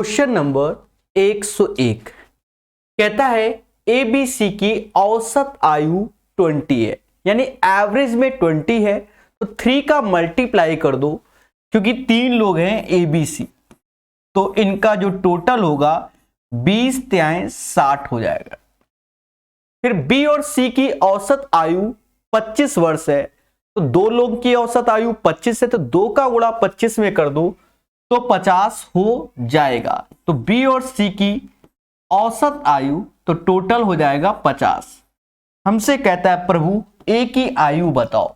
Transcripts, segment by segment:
Question number 101 कहता है ABC की औसत आयु 20 है, यानी एवरेज में 20 है तो 3 का मल्टीप्लाई कर दो क्योंकि 3 लोग हैं एबीसी, तो इनका जो टोटल होगा 20 तिहाई 60 हो जाएगा। फिर बी और सी की औसत आयु 25 वर्ष है, तो 2 लोगों की औसत आयु 25 है तो 2 का गुणा 25 में कर दो तो 50 हो जाएगा। तो बी और सी की औसत आयु तो टोटल हो जाएगा 50। हमसे कहता है प्रभु ए की आयु बताओ,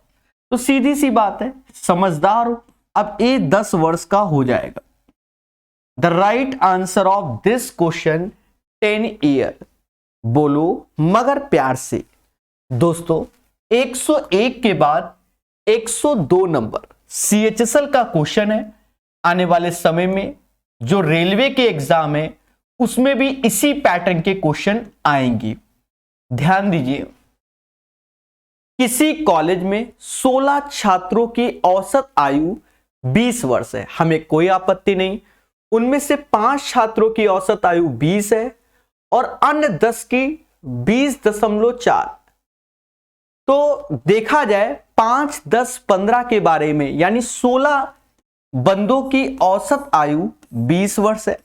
तो सीधी सी बात है, समझदार हो, अब ए 10 वर्ष का हो जाएगा। The right answer of this question 10 year. बोलो मगर प्यार से। दोस्तों 101 के बाद 102 नंबर CHSL का क्वेश्चन है। आने वाले समय में जो रेलवे के एग्जाम है उसमें भी इसी पैटर्न के क्वेश्चन आएंगे। ध्यान दीजिए, किसी कॉलेज में 16 छात्रों की औसत आयु 20 वर्ष है, हमें कोई आपत्ति नहीं। उनमें से 5 छात्रों की औसत आयु 20 है और अन्य 10 की 20.4। तो देखा जाए 5, 10, 15 के बारे में, यानी 16 बंदों की औसत आयु 20 वर्ष है।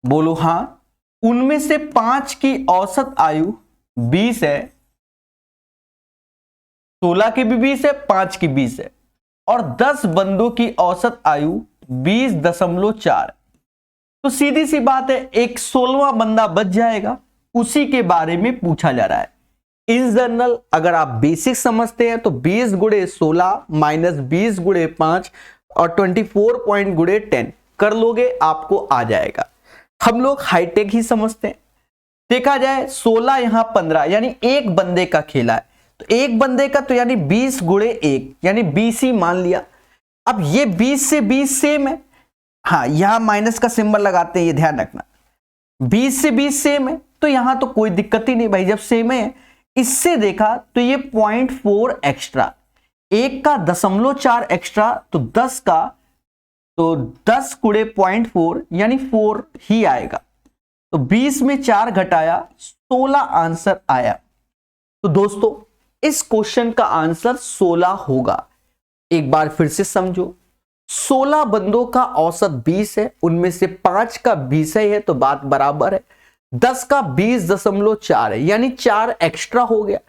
बोलो हां। उनमें से 5 की औसत आयु 20 है, 16 की भी 20 है, 5 की 20 है और 10 बंदों की औसत आयु 20.4। तो सीधी सी बात है, एक 16वां बंदा बच जाएगा, उसी के बारे में पूछा जा रहा है। इन जनरल अगर आप बेसिक समझते हैं तो 20 गुणे 16 माइनस 20 गुणे 5 और 24 पॉइंट गुणे 10 कर लोगे, आपको आ जाएगा। हम लोग हाईटेक ही समझते हैं। देखा जाए 16 यहां 15, यानी एक बंदे का खेला है, तो एक बंदे का तो यानी 20 गुणे 1 यानी 20 ही मान लिया। अब ये 20 से 20 सेम है, हाँ यहां माइनस का सिंबल लगाते हैं, ये ध्यान रखना। 20 से 20 सेम है तो यहां तो कोई दिक्कत ही नहीं भाई, जब सेम है। इससे देखा तो ये 0.4 एक्स्ट्रा, 1 का 0.4 एक्स्ट्रा, तो 10 का तो 10 गुणे 0.4 यानी 4 ही आएगा। तो 20 में 4 घटाया 16 आंसर आया। तो दोस्तों इस क्वेश्चन का आंसर 16 होगा। एक बार फिर से समझो, 16 बंदों का औसत 20 है, उनमें से 5 का 20 है तो बात बराबर है। 10 का 20.4 है, यानी 4 एक्स्ट्रा हो गया।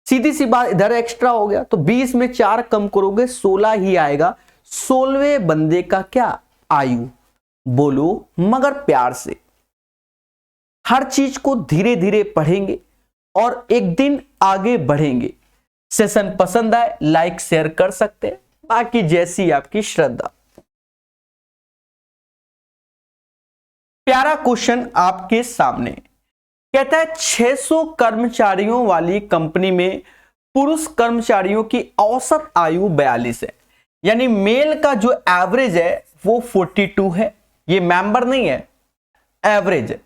सीधी सी बात, इधर एक्स्ट्रा हो गया तो 20 में 4 कम करोगे 16 ही आएगा। 16वें बंदे का क्या आयु। बोलो मगर प्यार से। हर चीज को धीरे धीरे पढ़ेंगे और एक दिन आगे बढ़ेंगे। सेशन पसंद आए लाइक शेयर कर सकते हैं, बाकी जैसी आपकी श्रद्धा। प्यारा क्वेश्चन आपके सामने कहता है 600 कर्मचारियों वाली कंपनी में पुरुष कर्मचारियों की औसत आयु 42 है, यानी मेल का जो एवरेज है वो 42 है, ये मेंबर नहीं है, एवरेज है।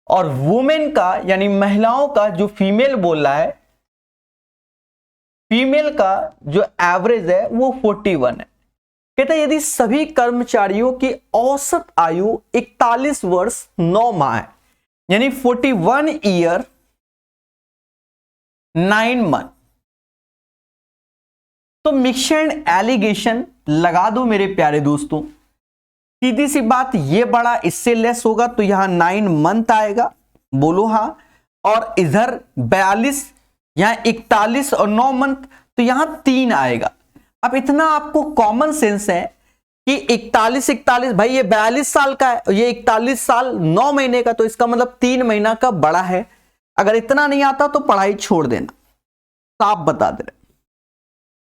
और वुमेन का यानी महिलाओं का जो फीमेल बोल रहा है, फीमेल का जो एवरेज है वो 41 है। कहता है यदि सभी कर्मचारियों की औसत आयु 41 वर्ष 9 माह है, यानी 41 ईयर 9 मंथ, तो मिक्सड एलिगेशन लगा दो मेरे प्यारे दोस्तों। सीधी सी बात, ये बड़ा इससे लेस होगा तो यहां 9 मंथ आएगा। बोलो हां। और इधर 42, यहां 41 और 9 मंथ तो यहां 3 आएगा। अब इतना आपको कॉमन सेंस है कि 41 भाई ये 42 साल का है, ये 41 साल 9 महीने का, तो इसका मतलब 3 महीना का बड़ा है। अगर इतना नहीं आता तो पढ़ाई छोड़ देना, साफ बता दे रहे।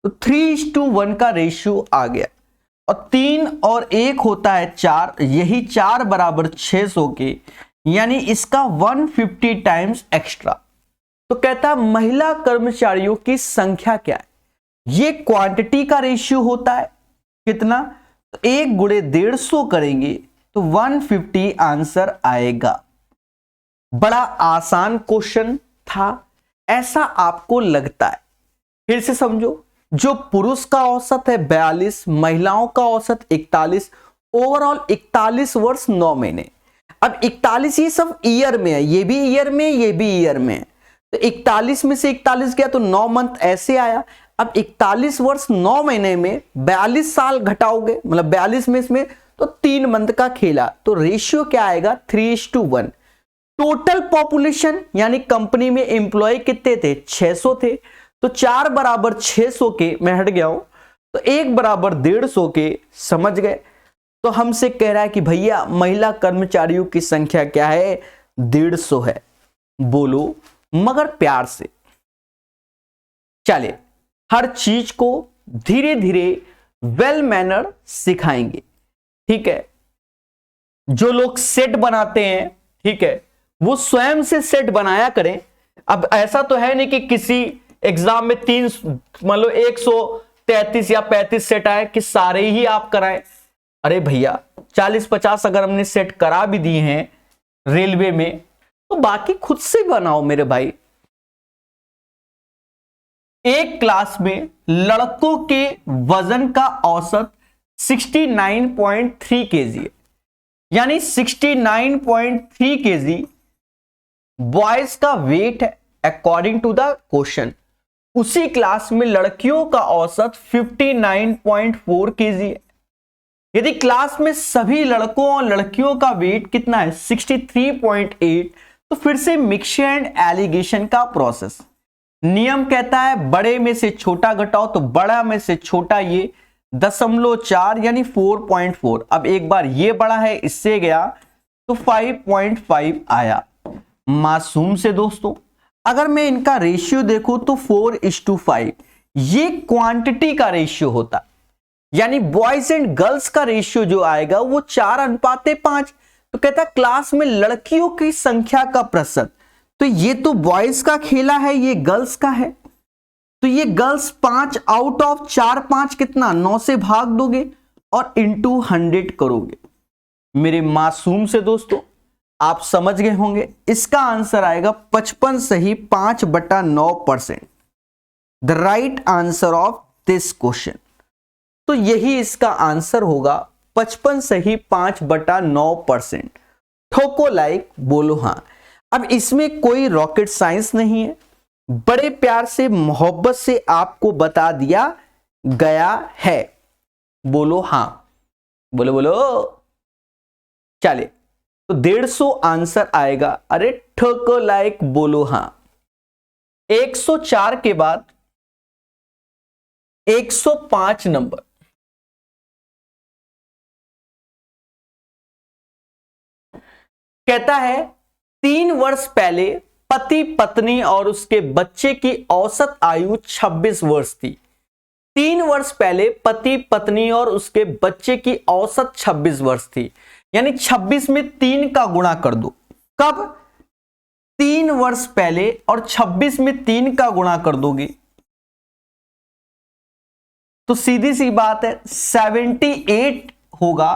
तो 3:1 का रेशियो आ गया और 3 और 1 होता है 4, यही 4 बराबर 600 के, यानी इसका 150 टाइम्स एक्स्ट्रा। तो कहता है महिला कर्मचारियों की संख्या क्या है। ये क्वांटिटी का रेशियो होता है कितना, तो 1 गुणे 150 करेंगे तो 150 आंसर आएगा। बड़ा आसान क्वेश्चन था, ऐसा आपको लगता है। फिर से समझो, जो पुरुष का औसत है 42, महिलाओं का औसत 41, ओवरऑल 41 वर्ष 9 महीने। अब 41 ये सब ईयर में है, ये भी ईयर में, ये भी ईयर में है, तो 41 में से 41 गया तो 9 मंथ ऐसे आया। अब 41 वर्ष 9 महीने में 42 साल घटाओगे, मतलब 42 में इसमें तो 3 मंथ का खेला, तो रेशियो क्या आएगा 3:1। टोटल पॉपुलेशन यानी कंपनी में एम्प्लॉय कितने थे 600 थे, तो 4 बराबर 600 के, मैं हट गया हूं, तो 1 बराबर 150 के, समझ गए। तो हमसे कह रहा है कि भैया महिला कर्मचारियों की संख्या क्या है 150 है, बोलो मगर प्यार से। चले हर चीज को धीरे धीरे वेल मैनर सिखाएंगे, ठीक है। जो लोग सेट बनाते हैं, ठीक है, वो स्वयं से सेट बनाया करें। अब ऐसा तो है नहीं कि किसी एग्जाम में 3 मान लो 133 या 35 सेट आए कि सारे ही आप कराएं। अरे भैया 40-50 अगर हमने सेट करा भी दिए हैं रेलवे में, तो बाकी खुद से बनाओ मेरे भाई। एक क्लास में लड़कों के वजन का औसत 69.3 केजी है, यानी 69.3 केजी बॉयज का वेट है अकॉर्डिंग टू द क्वेश्चन। उसी क्लास में लड़कियों का औसत 59.4 केजी है। यदि क्लास में सभी लड़कों और लड़कियों का वेट कितना है 63.8, तो फिर से मिक्सचर एंड एलिगेशन का प्रोसेस। नियम कहता है बड़े में से छोटा घटाओ, तो बड़ा में से छोटा ये 0.4 यानी 4.4। अब एक बार ये बड़ा है इससे गया तो 5.5 आया। मासूम से दोस्तों अगर मैं इनका रेशियो देखूं तो 4:5 ये क्वांटिटी का रेशियो होता, यानी बॉयज एंड गर्ल्स का रेशियो जो आएगा वो 4:5। तो कहता क्लास में लड़कियों की संख्या का प्रतिशत, तो ये तो बॉयज का खेला है, ये गर्ल्स का है, तो ये गर्ल्स 5 आउट ऑफ 4, 5 कितना 9 से भाग दोगे और इंटू 100 करोगे। मेरे मासूम से दोस्तों आप समझ गए होंगे, इसका आंसर आएगा 55 सही 5/9%। The right answer of this question, तो यही इसका आंसर होगा 55 सही 5/9%। ठोको लाइक, बोलो हां। अब इसमें कोई रॉकेट साइंस नहीं है, बड़े प्यार से मोहब्बत से आपको बता दिया गया है, बोलो हां, बोलो बोलो। चले तो 150 आंसर आएगा। अरे ठोको लाइक, बोलो हां। 104 के बाद 105 नंबर, कहता है 3 वर्ष पहले पति पत्नी और उसके बच्चे की औसत आयु 26 वर्ष थी। 3 वर्ष पहले पति पत्नी और उसके बच्चे की औसत 26 वर्ष थी, यानी 26 में 3 का गुणा कर दो। कब 3 वर्ष पहले और 26 में 3 का गुणा कर दोगे तो सीधी सी बात है 78 होगा।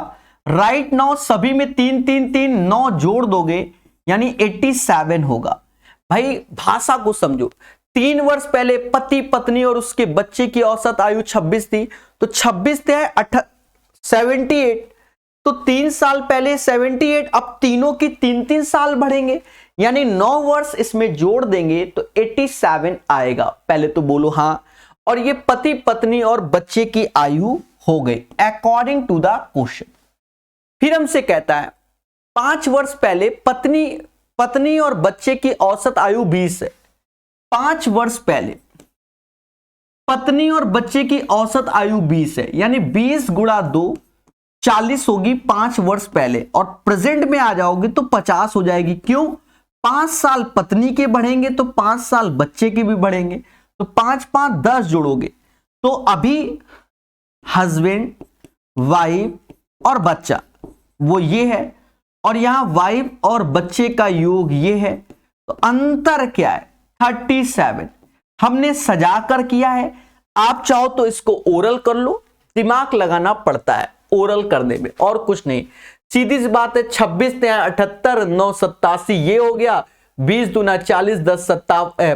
राइट नाउ सभी में 3 3 3 9 जोड़ दोगे यानी 87 होगा। भाई भाषा को समझो, 3 वर्ष पहले पति पत्नी और उसके बच्चे की औसत आयु 26 थी, तो 26 थे 78, तो 3 साल पहले 78, अब तीनों की 3-3 साल बढ़ेंगे यानी 9 वर्ष इसमें जोड़ देंगे तो 87 आएगा। पहले तो बोलो हां। और ये पति पत्नी और बच्चे की आयु हो गई अकॉर्डिंग टू द क्वेश्चन। फिर हमसे कहता है 5 वर्ष पहले पत्नी और बच्चे की औसत आयु 20 है। 5 वर्ष पहले पत्नी और बच्चे की औसत आयु 20 है, यानी 20 गुणा 2 40 होगी 5 वर्ष पहले, और प्रेजेंट में आ जाओगे तो 50 हो जाएगी। क्यों? 5 साल पत्नी के बढ़ेंगे तो 5 साल बच्चे के भी बढ़ेंगे, तो 5 5 10 जोड़ोगे तो अभी हस्बैंड वाइफ और बच्चा वो ये है, और यहां वाइफ और बच्चे का योग ये है, तो अंतर क्या है 37। हमने सजा कर किया है, आप चाहो तो इसको ओरल कर लो, दिमाग लगाना पड़ता है ओरल करने में और कुछ नहीं। सीधी सी बात है 26 78 9 87 ये हो गया, 20 दूना 40 10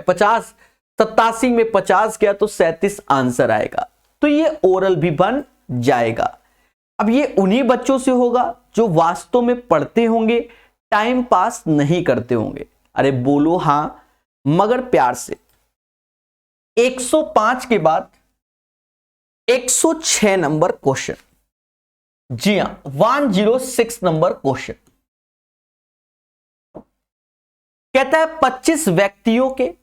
50 87 में 50 गया तो 37 आंसर आएगा, तो ये ओरल भी बन जाएगा। अब ये उन्हीं बच्चों से होगा जो वास्तव में पढ़ते होंगे, टाइम पास नहीं करते होंगे। अरे बोलो हां मगर प्यार से। 105 के बाद 106 नंबर क्वेश्चन, जी हां 106 नंबर क्वेश्चन कहता है 25 व्यक्तियों के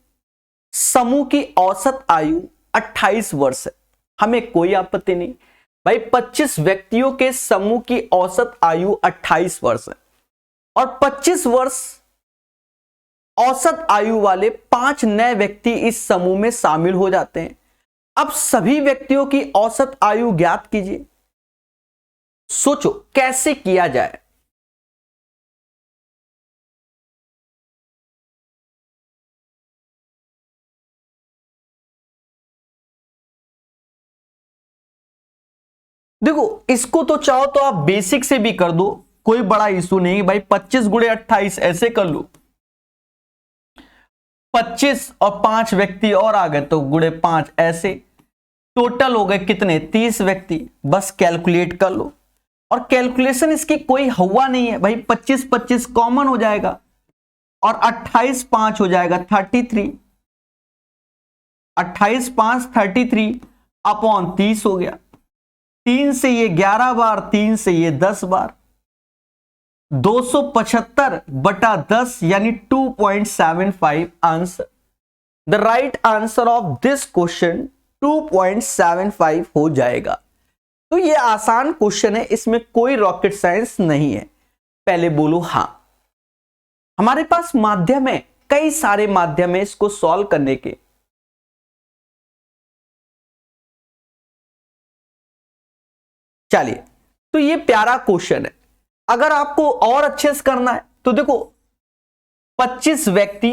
समूह की औसत आयु 28 वर्ष है। हमें कोई आपत्ति नहीं भाई, 25 व्यक्तियों के समूह की औसत आयु 28 वर्ष है और 25 वर्ष औसत आयु वाले 5 नए व्यक्ति इस समूह में शामिल हो जाते हैं। अब सभी व्यक्तियों की औसत आयु ज्ञात कीजिए। सोचो कैसे किया जाए। देखो इसको तो चाहो तो आप बेसिक से भी कर दो, कोई बड़ा इशू नहीं भाई। 25 गुणे 28 ऐसे कर लो, 25 और 5 व्यक्ति और आ गए तो गुणे 5 ऐसे, टोटल हो गए कितने 30 व्यक्ति। बस कैलकुलेट कर लो और कैलकुलेशन इसकी कोई हवा नहीं है भाई। 25 25 कॉमन हो जाएगा और 28 5 हो जाएगा 33, 28 5 33 अपॉन 30 हो गया। 3 से ये 11 बार, 3 से ये 10 बार, 275 बटा 10 यानी 2.75 answer. The right answer of this question 2.75 हो जाएगा। तो ये आसान क्वेश्चन है, इसमें कोई रॉकेट साइंस नहीं है। पहले बोलो हां। हमारे पास माध्यम है, कई सारे माध्यम है इसको सॉल्व करने के। चलिए तो ये प्यारा क्वेश्चन है। अगर आपको और अच्छे से करना है तो देखो 25 व्यक्ति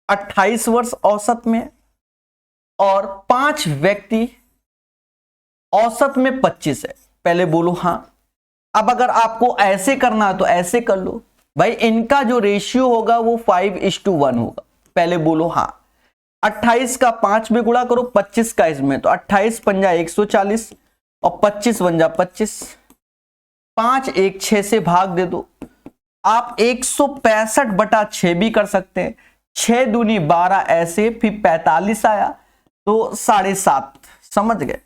28 वर्ष औसत में और 5 व्यक्ति औसत में 25 है। पहले बोलो हां। अब अगर आपको ऐसे करना है तो ऐसे कर लो भाई, इनका जो रेशियो होगा वो 5:1 होगा। पहले बोलो हां। 28 का 5 में गुणा करो, 25 का इसमें, तो 28 पंजा 140 और 25 बन जा 25, 5 1 6 से भाग दे दो। आप 165 बटा 6 भी कर सकते हैं, 6 दूनी 12 ऐसे, फिर 45 आया तो 7.5, समझ गए।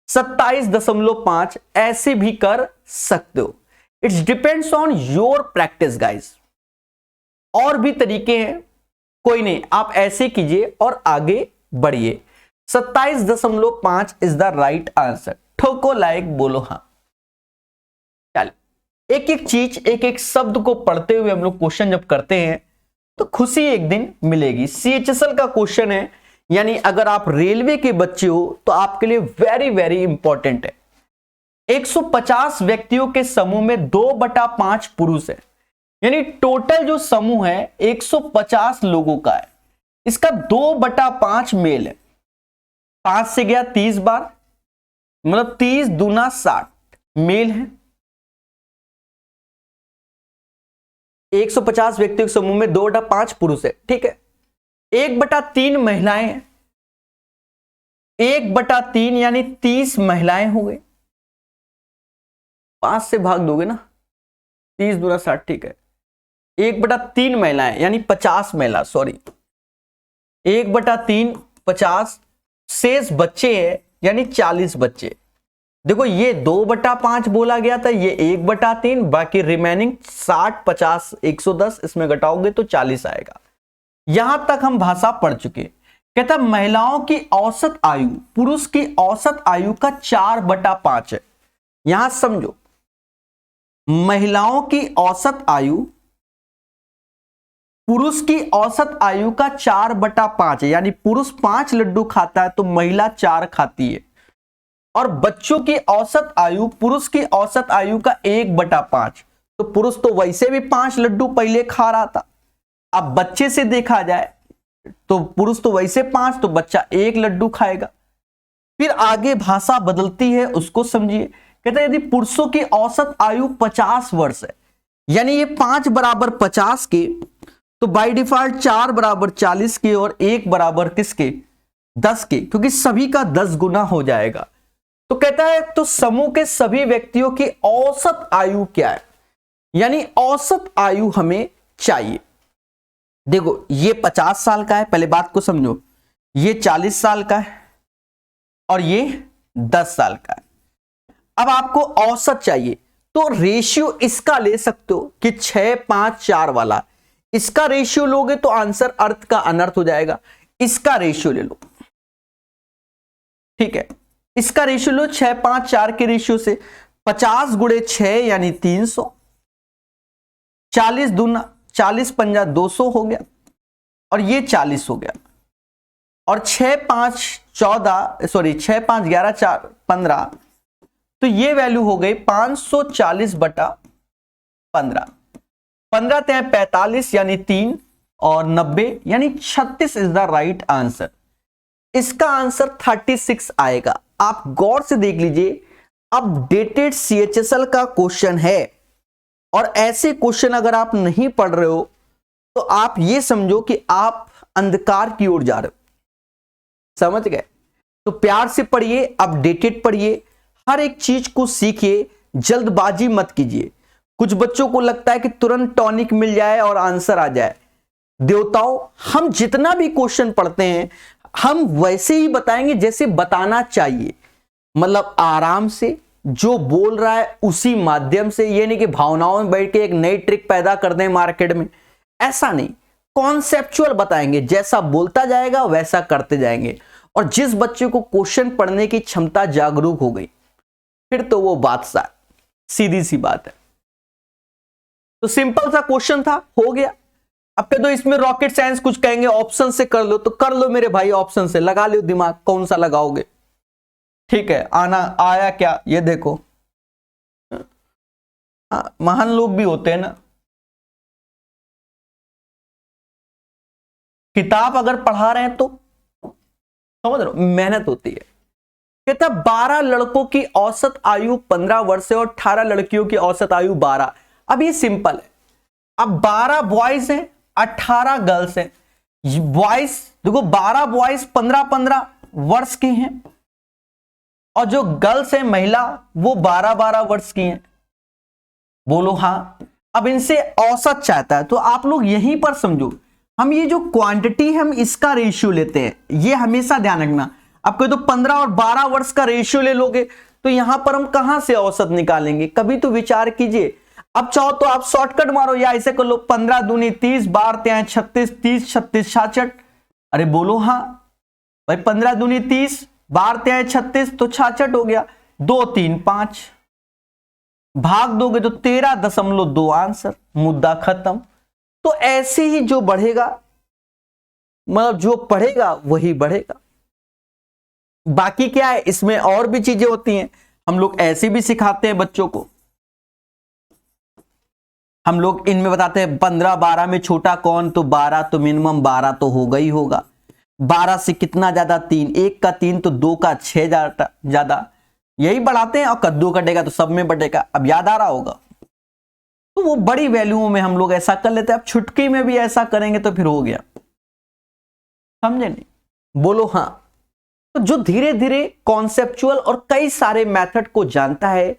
27.5 ऐसे भी कर सकते हो। It's depends on your practice guys. और भी तरीके हैं, कोई नहीं, आप ऐसे कीजिए और आगे बढ़िए। 27.5 इज द राइट आंसर। ठोको लाइक, बोलो हां। चलिए एक एक चीज, एक एक शब्द को पढ़ते हुए हम लोग क्वेश्चन जब करते हैं तो खुशी एक दिन मिलेगी। CHSL का क्वेश्चन है, यानी अगर आप रेलवे के बच्चे हो तो आपके लिए वेरी वेरी इंपॉर्टेंट है। 150 व्यक्तियों के समूह में 2/5 पुरुष है, यानी टोटल जो समूह है 150 लोगों का है, इसका 2/5 मेल है। 5 से गया 30 बार, मतलब 30 दूना 60 मेल है। 150 व्यक्तियों के समूह में 2/5 पुरुष है, ठीक है। 1/3 महिलाएं हैं, 1/3 यानी 30 महिलाएं हो गई। 5 से भाग दोगे ना, 30 दूना 60, ठीक है। 1/3 महिलाएं यानी 50 महिला, सॉरी 1/3 50, शेष बच्चे हैं यानी 40 बच्चे। देखो ये 2/5 बोला गया था, ये 1/3, बाकी रिमेनिंग 60 50 110 इसमें घटाओगे तो 40 आएगा। यहां तक हम भाषा पढ़ चुके। कहता महिलाओं की औसत आयु पुरुष की औसत आयु का 4/5 है। यहां समझो, महिलाओं की औसत आयु पुरुष की औसत आयु का 4/5 है, यानी पुरुष 5 लड्डू खाता है तो महिला 4 खाती है। और बच्चों की औसत आयु पुरुष की औसत आयु का 1/5, तो पुरुष तो वैसे भी 5 लड्डू पहले खा रहा था। अब बच्चे से देखा जाए तो पुरुष तो वैसे 5, तो बच्चा 1 लड्डू खाएगा। फिर आगे भाषा बदलती है, उसको समझिए। कहते हैं यदि पुरुषों की औसत आयु 50 वर्ष है, यानी ये 5 बराबर 50 के, तो बाय डिफॉल्ट 4 बराबर 40 के और 1 बराबर किसके 10 के, क्योंकि सभी का 10 गुना हो जाएगा। तो कहता है तो समूह के सभी व्यक्तियों की औसत आयु क्या है, यानी औसत आयु हमें चाहिए। देखो ये 50 साल का है, पहले बात को समझो, ये 40 साल का है और ये 10 साल का है। अब आपको औसत चाहिए तो रेशियो इसका ले सकते हो कि 6, 5, 4 वाला, इसका रेशियो लोगे तो आंसर अर्थ का अनर्थ हो जाएगा। इसका रेशियो ले लो, ठीक है, इसका रेशियो लो 6, 5, 4 के रेशियो से 50 गुणे 6 यानी 300, 40 दूना 40 पंजा 200 हो गया और ये 40 हो गया, और 6, 5, 14 सॉरी 6, 5, 11, 4, 15, तो ये वैल्यू हो गई 540 बटा 15, 15 ते 45 यानी 3 और 90 यानी 36 इज द राइट आंसर। इसका आंसर 36 आएगा। आप गौर से देख लीजिए, अपडेटेड CHSL का क्वेश्चन है और ऐसे क्वेश्चन अगर आप नहीं पढ़ रहे हो तो आप ये समझो कि आप अंधकार की ओर जा रहे हो, समझ गए? तो प्यार से पढ़िए, अपडेटेड पढ़िए, हर एक चीज को सीखिए, जल्दबाजी मत कीजिए। कुछ बच्चों को लगता है कि तुरंत टॉनिक मिल जाए और आंसर आ जाए। देवताओं, हम जितना भी क्वेश्चन पढ़ते हैं हम वैसे ही बताएंगे जैसे बताना चाहिए, मतलब आराम से, जो बोल रहा है उसी माध्यम से। ये नहीं कि भावनाओं में बैठ के एक नई ट्रिक पैदा कर दें मार्केट में, ऐसा नहीं। कॉन्सेप्चुअल बताएंगे, जैसा बोलता जाएगा वैसा करते जाएंगे। और जिस बच्चे को क्वेश्चन पढ़ने की क्षमता जागरूक हो गई फिर तो वो बादशाह, सीधी सी बात है। तो सिंपल सा क्वेश्चन था, हो गया। अब कह दो इसमें रॉकेट साइंस कुछ कहेंगे, ऑप्शन से कर लो, तो कर लो मेरे भाई, ऑप्शन से लगा लो दिमाग, कौन सा लगाओगे? ठीक है, आना आया क्या ये देखो। महान लोग भी होते हैं ना, किताब अगर पढ़ा रहे हैं तो समझ रहे हो, मेहनत होती है। कहता 12 लड़कों की औसत आयु 15 वर्ष है और 18 लड़कियों की औसत आयु 12। अब ये सिंपल है, अब 12 बॉयज हैं 18 गर्ल्स हैं। बॉयज देखो 12 बॉयज 15-15 वर्ष के हैं और जो गर्ल्स है महिला वो 12-12 वर्ष की हैं। बोलो हाँ। अब इनसे औसत चाहता है तो आप लोग यहीं पर समझो, हम ये जो क्वांटिटी हम इसका रेशियो लेते हैं, ये हमेशा ध्यान रखना। अब कोई तो 15 और 12 वर्ष का रेशियो ले लोगे तो यहां पर हम कहां से औसत निकालेंगे, कभी तो विचार कीजिए। अब चाहो तो आप शॉर्टकट मारो या ऐसे कर लो, 15 दूनी 30, 12 तिहाई 36, 30 36 66। अरे बोलो हाँ भाई, 15 दूनी 30, 12 तिहाई 36 तो 66 हो गया। 2 3 5 भाग दोगे तो 13.2 आंसर, मुद्दा खत्म। तो ऐसे ही जो बढ़ेगा, मतलब जो पढ़ेगा वही बढ़ेगा। बाकी क्या है, इसमें और भी चीजें होती हैं, हम लोग ऐसे भी सिखाते हैं बच्चों को। हम लोग इनमें बताते हैं 15 12 में छोटा कौन, तो 12 तो मिनिमम 12 तो होगा ही होगा। 12 से कितना ज्यादा, 3, 1 का 3 तो 2 का 6 ज्यादा, यही बढ़ाते हैं। और कद्दू कटेगा तो सब में बटेगा, अब याद आ रहा होगा। तो वो बड़ी वैल्यूओं में हम लोग ऐसा कर लेते हैं, अब छुटकी में भी ऐसा करेंगे तो फिर हो गया, समझे नहीं? बोलो हाँ। तो जो धीरे धीरे कॉन्सेप्चुअल और कई सारे मेथड को जानता है,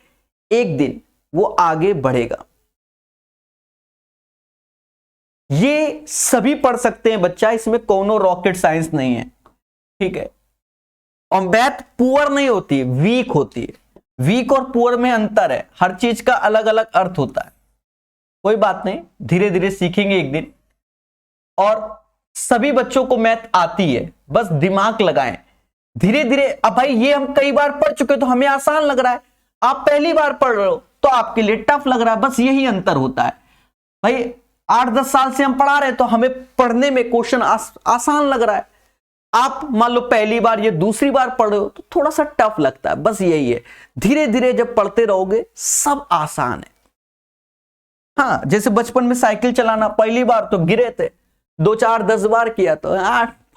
एक दिन वो आगे बढ़ेगा। ये सभी पढ़ सकते हैं बच्चा, इसमें कोनो रॉकेट साइंस नहीं है, ठीक है? और मैथ पुअर नहीं होती है, वीक होती है। वीक और पुअर में अंतर है, हर चीज का अलग अलग अर्थ होता है। कोई बात नहीं, धीरे धीरे सीखेंगे एक दिन। और सभी बच्चों को मैथ आती है, बस दिमाग लगाएं धीरे धीरे। अब भाई ये हम कई बार पढ़ चुके तो हमें आसान लग रहा है, आप पहली बार पढ़ रहे हो तो आपके लिए टफ लग रहा है, बस यही अंतर होता है। भाई 8-10 साल से हम पढ़ा रहे हैं तो हमें पढ़ने में क्वेश्चन आसान लग रहा है। आप मान लो पहली बार या दूसरी बार पढ़ रहे हो तो थोड़ा सा टफ लगता है, बस यही है। धीरे धीरे जब पढ़ते रहोगे सब आसान है। हाँ, जैसे बचपन में साइकिल चलाना, पहली बार तो गिरे थे, 2 4 10 बार किया तो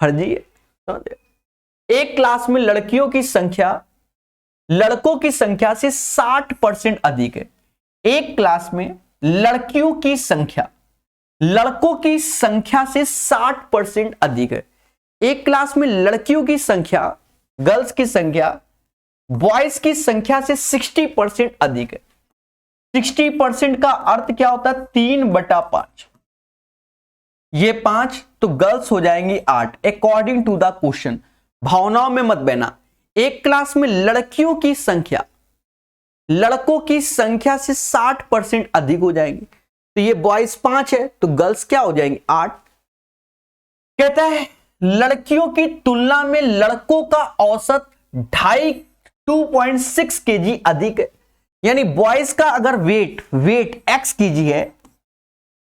फर्जी है। एक क्लास में लड़कियों की संख्या लड़कों की संख्या से 60% अधिक है। एक क्लास में लड़कियों की संख्या लड़कों की संख्या से 60% अधिक है। एक क्लास में लड़कियों की संख्या, गर्ल्स की संख्या बॉयज की संख्या से 60% अधिक है। 60% का अर्थ क्या होता है? 3/5। ये 5 तो गर्ल्स हो जाएंगी 8 अकॉर्डिंग टू द क्वेश्चन। भावनाओं में मत बहना। एक क्लास में लड़कियों की संख्या लड़कों की संख्या से 60% अधिक हो जाएंगी। तो ये बॉयज 5 है तो गर्ल्स क्या हो जाएंगी? 8। कहता है लड़कियों की तुलना में लड़कों का औसत 2.6 kg अधिक है। यानी बॉयज का अगर वेट x kg है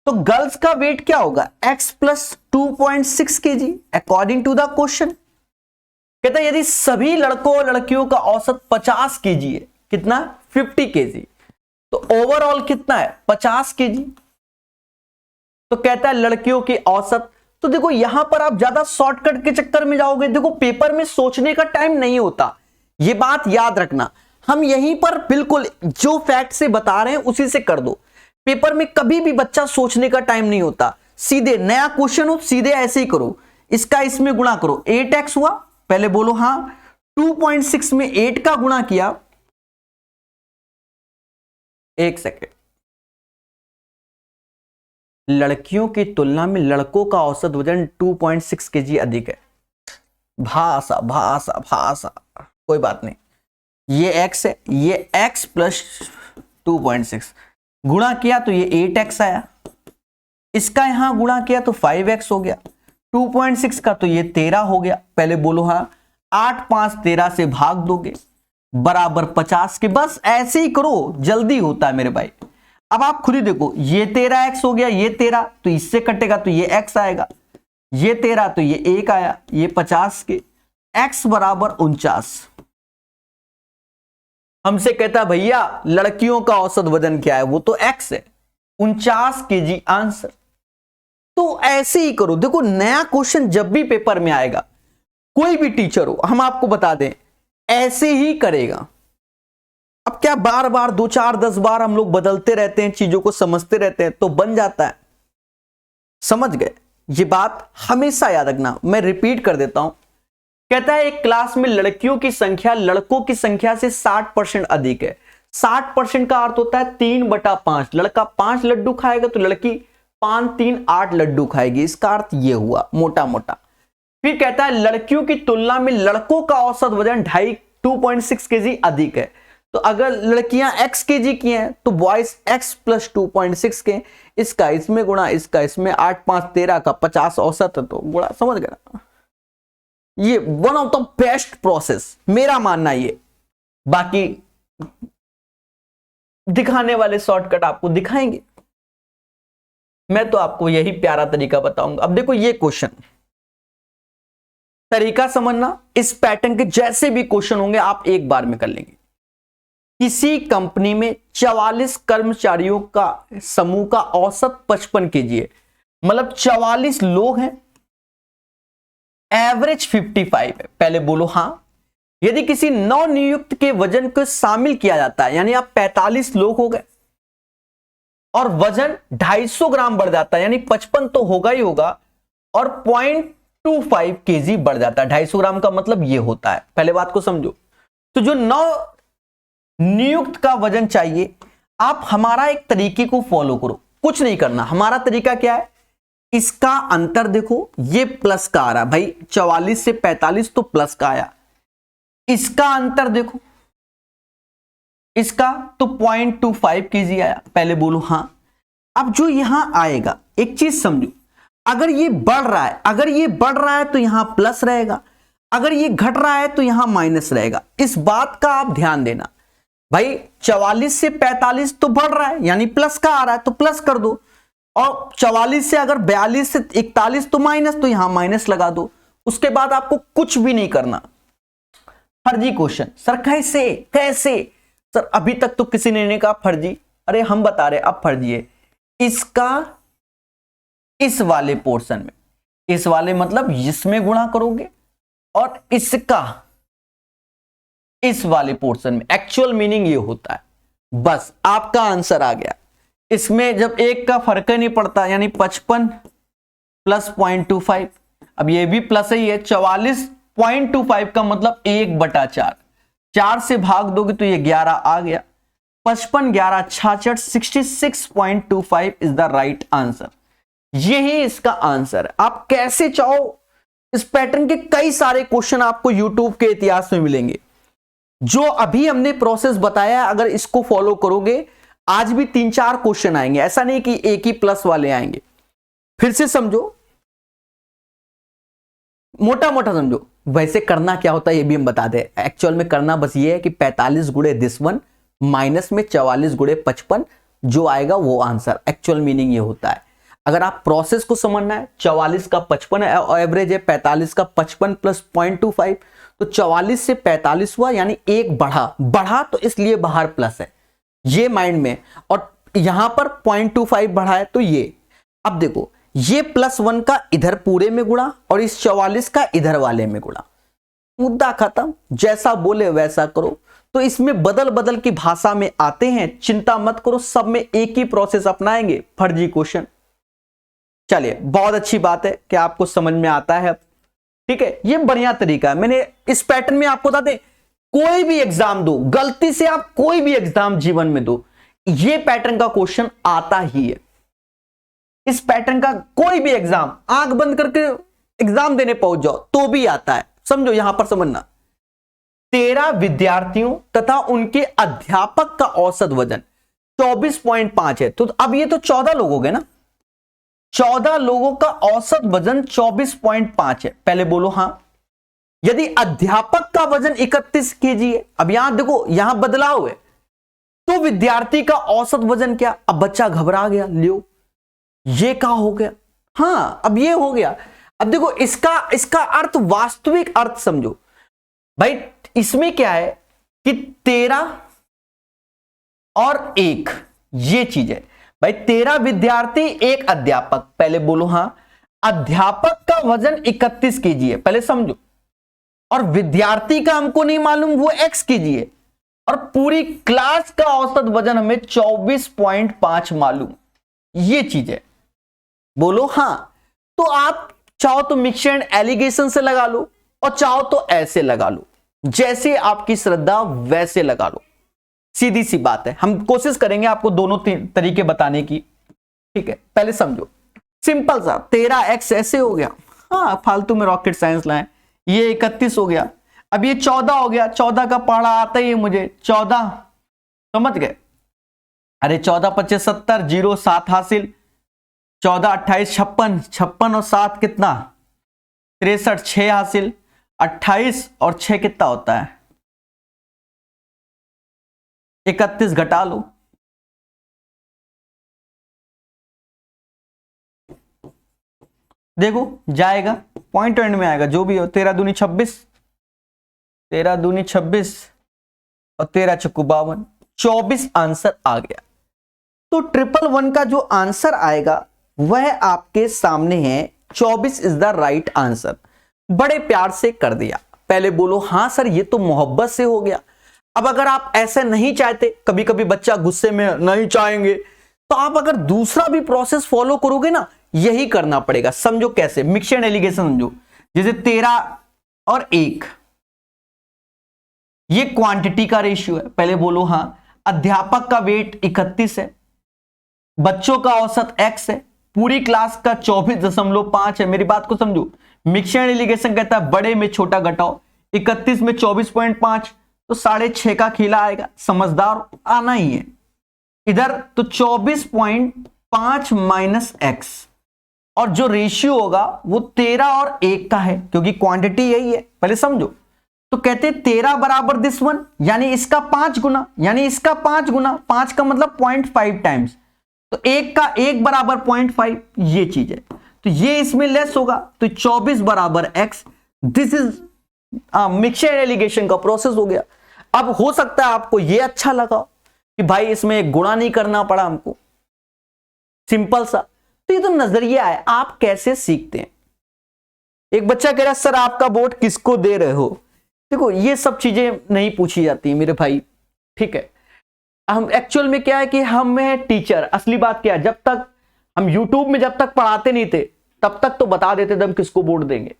तो गर्ल्स का वेट क्या होगा? x plus 2.6 kg according to the question. कहता है यदि सभी लड़कों और लड़कियों का औसत 50 kg है, कितना? 50 kg, तो ओवरऑल कितना है? 50 kg। तो कहता है लड़कियों की औसत। तो देखो यहां पर आप ज्यादा शॉर्टकट के चक्कर में जाओगे, देखो पेपर में सोचने का टाइम नहीं होता, ये बात याद रखना। हम यहीं पर बिल्कुल जो फैक्ट से बता रहे हैं उसी से कर दो। पेपर में कभी भी बच्चा सोचने का टाइम नहीं होता, सीधे नया क्वेश्चन हो सीधे ऐसे ही करो, इसका इसमें गुणा करो। 8x हुआ, पहले बोलो हां। 2.6 में 8 का गुणा किया, एक सेकेंड, लड़कियों की तुलना में लड़कों का औसत वजन 2.6 kg अधिक है। भाषा भाषा भाषा, कोई बात नहीं, ये x है, ये x प्लस 2.6 गुणा किया तो ये 8x आया, इसका यहां गुणा किया तो 5x हो गया, 2.6 का तो ये 13 हो गया। पहले बोलो हाँ। 8 5 13 से भाग दोगे बराबर 50 के। बस ऐसे ही करो, जल्दी होता है मेरे भाई। अब आप खुद ही देखो, ये 13x हो गया, ये 13 तो इससे कटेगा तो ये x आएगा, ये 13 तो ये 1 आया, ये 50 के x बराबर 49। हमसे कहता भैया लड़कियों का औसत वजन क्या है? वो तो x है, 49 kg आंसर। तो ऐसे ही करो। देखो नया क्वेश्चन जब भी पेपर में आएगा, कोई भी टीचर हो, हम आपको बता दें ऐसे ही करेगा। अब क्या बार बार 2 4 10 बार हम लोग बदलते रहते हैं, चीजों को समझते रहते हैं तो बन जाता है। समझ गए? ये बात हमेशा याद रखना। मैं रिपीट कर देता हूं। कहता है एक क्लास में लड़कियों की संख्या लड़कों की संख्या से 60% अधिक है। 60% का अर्थ होता है 3/5। लड़का 5 लड्डू खाएगा तो लड़की 5 3 8 लड्डू खाएगी। इसका अर्थ ये हुआ मोटा मोटा। फिर कहता है लड़कियों की तुलना में लड़कों का औसत वजन 2.6 kg अधिक है। तो अगर लड़कियां x kg की हैं तो बॉयज x प्लस 2.6 के, इसका इसमें गुणा, इसका इसमें, 8 5 13 का 50 औसत है तो गुणा। समझ गया? ये one of the best process, मेरा मानना ये। बाकी दिखाने वाले शॉर्टकट आपको दिखाएंगे, मैं तो आपको यही प्यारा तरीका बताऊंगा। अब देखो ये क्वेश्चन, तरीका समझना। इस पैटर्न के जैसे भी क्वेश्चन होंगे आप एक बार में कर लेंगे। किसी कंपनी में 44 कर्मचारियों का समूह का औसत 55 kg है, मतलब 44 लोग हैं, एवरेज 55 है। पहले बोलो हां। यदि किसी नव नियुक्त के वजन को शामिल किया जाता है, यानी आप 45 लोग हो गए और वजन 250 ग्राम बढ़ जाता है, यानी 55 तो होगा ही होगा, और 0.25 kg बढ़ जाता है। 250 ग्राम का मतलब ये होता है, पहले बात को समझो। तो जो नव नियुक्त का वजन चाहिए, आप हमारा एक तरीके को फॉलो करो, कुछ नहीं करना। हमारा तरीका क्या है? इसका अंतर देखो, ये प्लस का आ रहा भाई, 44 से 45 तो प्लस का आया। इसका अंतर देखो, इसका तो 0.25 kg आया। पहले बोलो हां। अब जो यहां आएगा, एक चीज समझो, अगर ये बढ़ रहा है, अगर ये बढ़ रहा है तो यहां प्लस रहेगा, अगर ये घट रहा है तो यहां माइनस रहेगा। इस बात का आप ध्यान देना भाई। 44 से 45 तो बढ़ रहा है, यानी प्लस का आ रहा है तो प्लस कर दो, और 44 से अगर 42 से 41 तो माइनस, तो यहां माइनस लगा दो। उसके बाद आपको कुछ भी नहीं करना। फर्जी क्वेश्चन, सर कैसे कैसे? सर अभी तक तो किसी ने नहीं कहा फर्जी। अरे हम बता रहे अब फर्जी है। इसका इस वाले पोर्शन में, इस वाले मतलब इसमें गुणा करोगे, और इसका इस वाले पोर्शन में। एक्चुअल मीनिंग ये होता है। बस आपका आंसर आ गया। इसमें जब एक का फर्क ही नहीं पड़ता, यानी 55 प्लस 0.25, अब ये भी प्लस ही है। 44.25 का मतलब 1/4। 4 से भाग दोगे तो ये 11 आ गया। 55 11 66 66.25 इज द राइट आंसर। यही इसका आंसर है। आप कैसे चाहो, इस पैटर्न के कई सारे क्वेश्चन आपको YouTube के इतिहास में मिलेंगे। जो अभी हमने प्रोसेस बताया, अगर इसको फॉलो करोगे आज भी 3-4 क्वेश्चन आएंगे, ऐसा नहीं कि एक ही प्लस वाले आएंगे। फिर से समझो, मोटा मोटा समझो। वैसे करना क्या होता है ये भी हम बता दें। एक्चुअल में करना बस ये है कि 45 गुणे दिस वन माइनस में 44 गुणे 55 जो आएगा वो आंसर। एक्चुअल मीनिंग ये होता है। अगर आप प्रोसेस को समझना है, 44 का 55 एवरेज है, 45 का 55 प्लस 0.25 तो 44 से 45 हुआ, यानी एक बढ़ा तो इसलिए बाहर प्लस है, ये माइंड में। और यहां पर 0.25 बढ़ा है तो ये। अब देखो, ये +1 का इधर पूरे में गुणा और इस 44 का इधर वाले में गुणा, मुद्दा खत्म। जैसा बोले वैसा करो। तो इसमें बदल बदल की भाषा में आते हैं, चिंता मत करो, सब में एक ही प्रोसेस अपनाएंगे। फर्जी क्वेश्चन। चलिए, बहुत अच्छी बात है कि आपको समझ में आता है। ठीक है, ये बढ़िया तरीका है। मैंने इस पैटर्न में आपको बता दें, कोई भी एग्जाम दो, गलती से आप कोई भी एग्जाम जीवन में दो, ये पैटर्न का क्वेश्चन आता ही है। इस पैटर्न का कोई भी एग्जाम, आंख बंद करके एग्जाम देने पहुंच जाओ तो भी आता है। समझो, यहां पर समझना, 13 विद्यार्थियों तथा उनके अध्यापक का औसत वजन 24.5 है। तो अब ये तो 14 लोग हो गए ना। 14 लोगों का औसत वजन 24.5 है। पहले बोलो हां। यदि अध्यापक का वजन 31 केजी है, अब यहां देखो, यहां बदलाव है, तो विद्यार्थी का औसत वजन क्या? अब बच्चा घबरा गया, लियो ये क्या हो गया? हाँ, अब ये हो गया। अब देखो, इसका अर्थ, वास्तविक अर्थ समझो भाई। इसमें क्या है कि 13 और 1 ये चीज है भाई। 13 विद्यार्थी, 1 अध्यापक। पहले बोलो हां। अध्यापक का वजन 31 केजी है, पहले समझो। और विद्यार्थी का हमको नहीं मालूम, वो x केजी है। और पूरी क्लास का औसत वजन हमें 24.5 मालूम। ये चीज है। बोलो हां। तो आप चाहो तो मिक्स एंड एलिगेशन से लगा लो और चाहो तो ऐसे लगा लो, जैसे आपकी श्रद्धा वैसे लगा लो। सीधी सी बात है। हम कोशिश करेंगे आपको दोनों तरीके बताने की। ठीक है, पहले समझो, सिंपल सा 13x ऐसे हो गया। हाँ, फालतू में रॉकेट साइंस लाए। ये 31 हो गया। अब ये 14 हो गया। 14 का पढ़ा आता ही है मुझे, 14 समझ गए। अरे 14 25 70, 0 7 हासिल। 14 28 56, 56 और 7 कितना? 63, 6 हासिल। 28 और 6 कितना होता है? 31 घटा लो। देखो जाएगा, पॉइंट एंड में आएगा जो भी हो। 13 दूनी 26, 13 दूनी 26 और 13 चक्कू 52, 24 आंसर आ गया। तो 111 का जो आंसर आएगा वह आपके सामने है। 24 इज द राइट आंसर। बड़े प्यार से कर दिया। पहले बोलो हां सर, ये तो मोहब्बत से हो गया। अब अगर आप ऐसे नहीं चाहते, कभी कभी बच्चा गुस्से में नहीं चाहेंगे, तो आप अगर दूसरा भी प्रोसेस फॉलो करोगे ना, यही करना पड़ेगा। समझो कैसे, मिक्स एंड एलिगेशन समझो। जैसे 13 और 1 ये क्वांटिटी का रेशियो है। पहले बोलो हां। अध्यापक का वेट 31 है, बच्चों का औसत x है, पूरी क्लास का 24.5 है। मेरी बात को समझो। मिक्स एंड एलिगेशन कहता है बड़े में छोटा घटाओ। 31 में 24.5 तो 6.5 का खेला आएगा। समझदार आना ही है। इधर तो 24.5 माइनस x, और जो रेशियो होगा वो 13 और 1 का है, क्योंकि क्वांटिटी यही है। पहले समझो। तो कहते 13 बराबर दिस वन, यानी इसका 5 गुना, यानी इसका 5 गुना। 5 का मतलब 0.5 टाइम्स। तो 1 का 1 बराबर 0.5, ये चीज है। तो ये इसमें लेस होगा, तो 24 बराबर x। This is mix and allegation का प्रोसेस हो गया। अब हो सकता है आपको ये अच्छा लगा कि भाई इसमें गुणा नहीं करना पड़ा हमको, सिंपल सा। तो ये तो नजरिया है, आप कैसे सीखते हैं। एक बच्चा कह रहा है सर आपका वोट किसको दे रहे हो। देखो, ये सब चीजें नहीं पूछी जाती मेरे भाई। ठीक है, हम एक्चुअल में क्या है कि हम हैं टीचर। असली बात क्या है, जब तक हम यूट्यूब में जब तक पढ़ाते नहीं थे तब तक तो बता देते थे हम किसको वोट देंगे।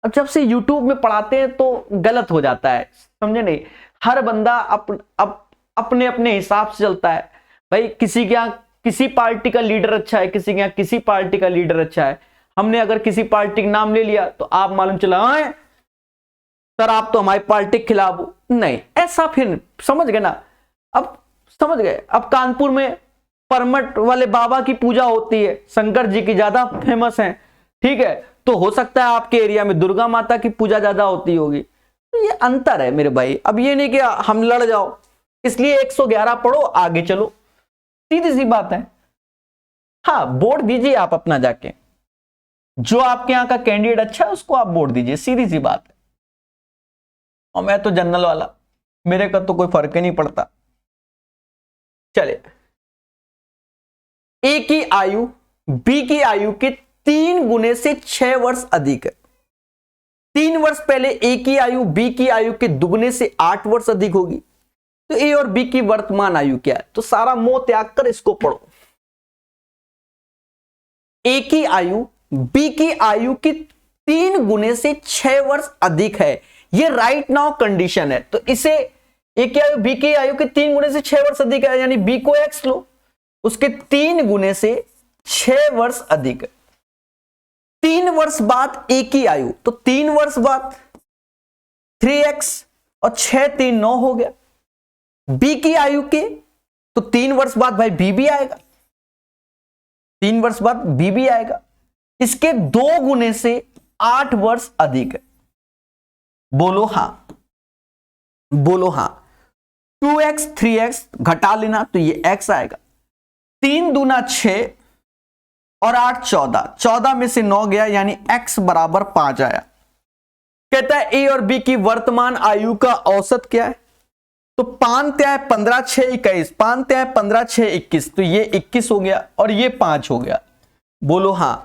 अब जब से यूट्यूब में पढ़ाते हैं तो गलत हो जाता है, समझे नहीं। हर बंदा अपने अपने हिसाब से चलता है भाई। किसी के यहाँ किसी पार्टी का लीडर अच्छा है, किसी के यहाँ किसी पार्टी का लीडर अच्छा है। हमने अगर किसी पार्टी का नाम ले लिया तो आप मालूम चला सर आप तो हमारी पार्टी के खिलाफ हो, नहीं ऐसा फिर समझ गए ना। अब समझ गए। अब कानपुर में परमट वाले बाबा की पूजा होती है, शंकर जी की ज्यादा फेमस है, ठीक है। तो हो सकता है आपके एरिया में दुर्गा माता की पूजा ज्यादा होती होगी। तो ये अंतर है मेरे भाई। अब ये नहीं कि हम लड़ जाओ, इसलिए 111 पढ़ो आगे चलो, सीधी सी बात है। हाँ वोट दीजिए आप अपना जाके, जो आपके यहाँ का कैंडिडेट अच्छा है उसको आप वोट दीजिए, सीधी सी बात है। और मैं तो जनरल वाला, मेरे का तो कोई फर्क ही नहीं पड़ता। चले, ए की आयु बी की आयु के 3 गुने से 6 वर्ष अधिक है। 3 वर्ष पहले ए की आयु बी की आयु के दुगने से 8 वर्ष अधिक होगी। तो ए और बी की वर्तमान आयु क्या है? तो सारा मोह त्याग कर इसको पढ़ो। ए की आयु बी की आयु की 3 गुने से 6 वर्ष अधिक है, ये राइट नाउ कंडीशन है। तो इसे ए की आयु बी की आयु के 3 गुने से 6 वर्ष अधिक है, यानी बी को एक्स लो, उसके 3 गुने से 6 वर्ष अधिक है। 3 वर्ष बाद ए की आयु, तो 3 वर्ष बाद 3x और 6 3 9 हो गया। बी की आयु के तो 3 वर्ष बाद भाई बी भी आएगा, 3 वर्ष बाद बी भी आएगा। इसके 2 गुने से 8 वर्ष अधिक है। बोलो हां, बोलो हां। 2x 3x घटा लेना तो ये x आएगा। 3 दूना 6 और 8 14, 14 में से 9 गया, यानी x बराबर 5 आया। कहता है ए और बी की वर्तमान आयु का औसत क्या है? तो 5 त्याय 15 6 21, 5 त्याय 15 6 21, तो ये 21 हो गया और ये 5 हो गया। बोलो हां।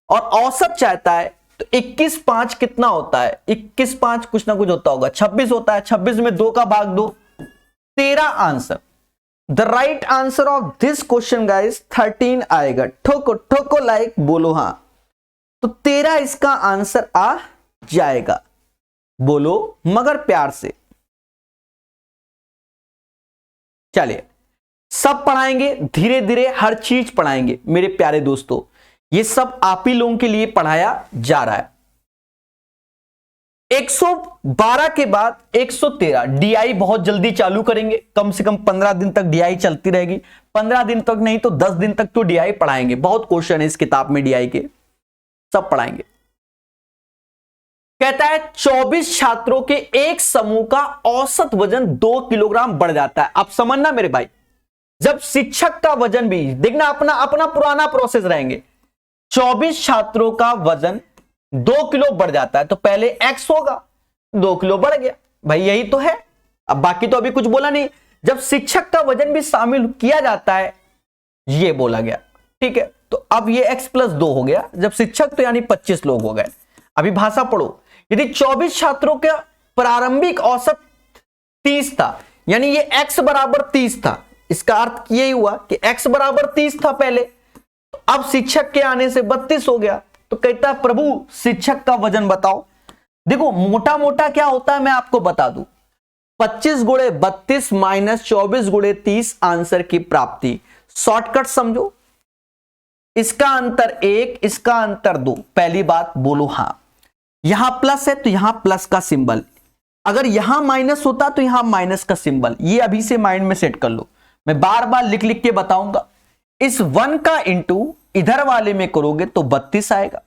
और औसत चाहता है तो 21 5 कितना होता है? 21 5 कुछ ना कुछ होता होगा, 26 होता है। 26 में 2 का भाग दो, 13 answer. The right answer of this question guys 13 आएगा। ठोको ठोको लाइक, बोलो हां। तो 13 इसका आंसर आ जाएगा। बोलो मगर प्यार से। चलिए सब पढ़ाएंगे, धीरे धीरे हर चीज पढ़ाएंगे मेरे प्यारे दोस्तों। ये सब आप ही लोगों के लिए पढ़ाया जा रहा है। 112 के बाद 113 डीआई बहुत जल्दी चालू करेंगे, कम से कम 15 दिन तक डीआई चलती रहेगी। 15 दिन तक नहीं तो 10 दिन तक तो डीआई पढ़ाएंगे। बहुत क्वेश्चन है इस किताब में डीआई के, सब पढ़ाएंगे। कहता है 24 छात्रों के एक समूह का औसत वजन 2 किलोग्राम बढ़ जाता है। अब समझना मेरे भाई, जब शिक्षक का वजन भी देखना, अपना पुराना प्रोसेस रहेंगे। 24 छात्रों का वजन 2 किलो बढ़ जाता है तो पहले x होगा, 2 किलो बढ़ गया भाई, यही तो है। अब बाकी तो अभी कुछ बोला नहीं। जब शिक्षक का वजन भी शामिल किया जाता है, ये बोला गया, ठीक है। तो अब ये x + 2 हो गया जब शिक्षक, तो यानी 25 लोग हो गए। अभी भाषा पढ़ो। यदि 24 छात्रों का प्रारंभिक औसत 30 था, यानी ये x बराबर 30 था, इसका अर्थ यही हुआ कि x बराबर 30 था पहले, तो अब शिक्षक के आने से 32 हो गया। तो कहता है प्रभु शिक्षक का वजन बताओ। देखो मोटा मोटा क्या होता है मैं आपको बता दूं, 25 गुणे 32 माइनस 24 गुणे 30 आंसर की प्राप्ति। शॉर्टकट समझो, इसका अंतर 1, इसका अंतर 2। पहली बात बोलो हां। यहां प्लस है तो यहां प्लस का सिंबल, अगर यहां माइनस होता तो यहां माइनस का सिंबल। ये अभी से माइंड में सेट कर लो, मैं बार बार लिख लिख के बताऊंगा। इस 1 का इंटू इधर वाले में करोगे तो 32 आएगा,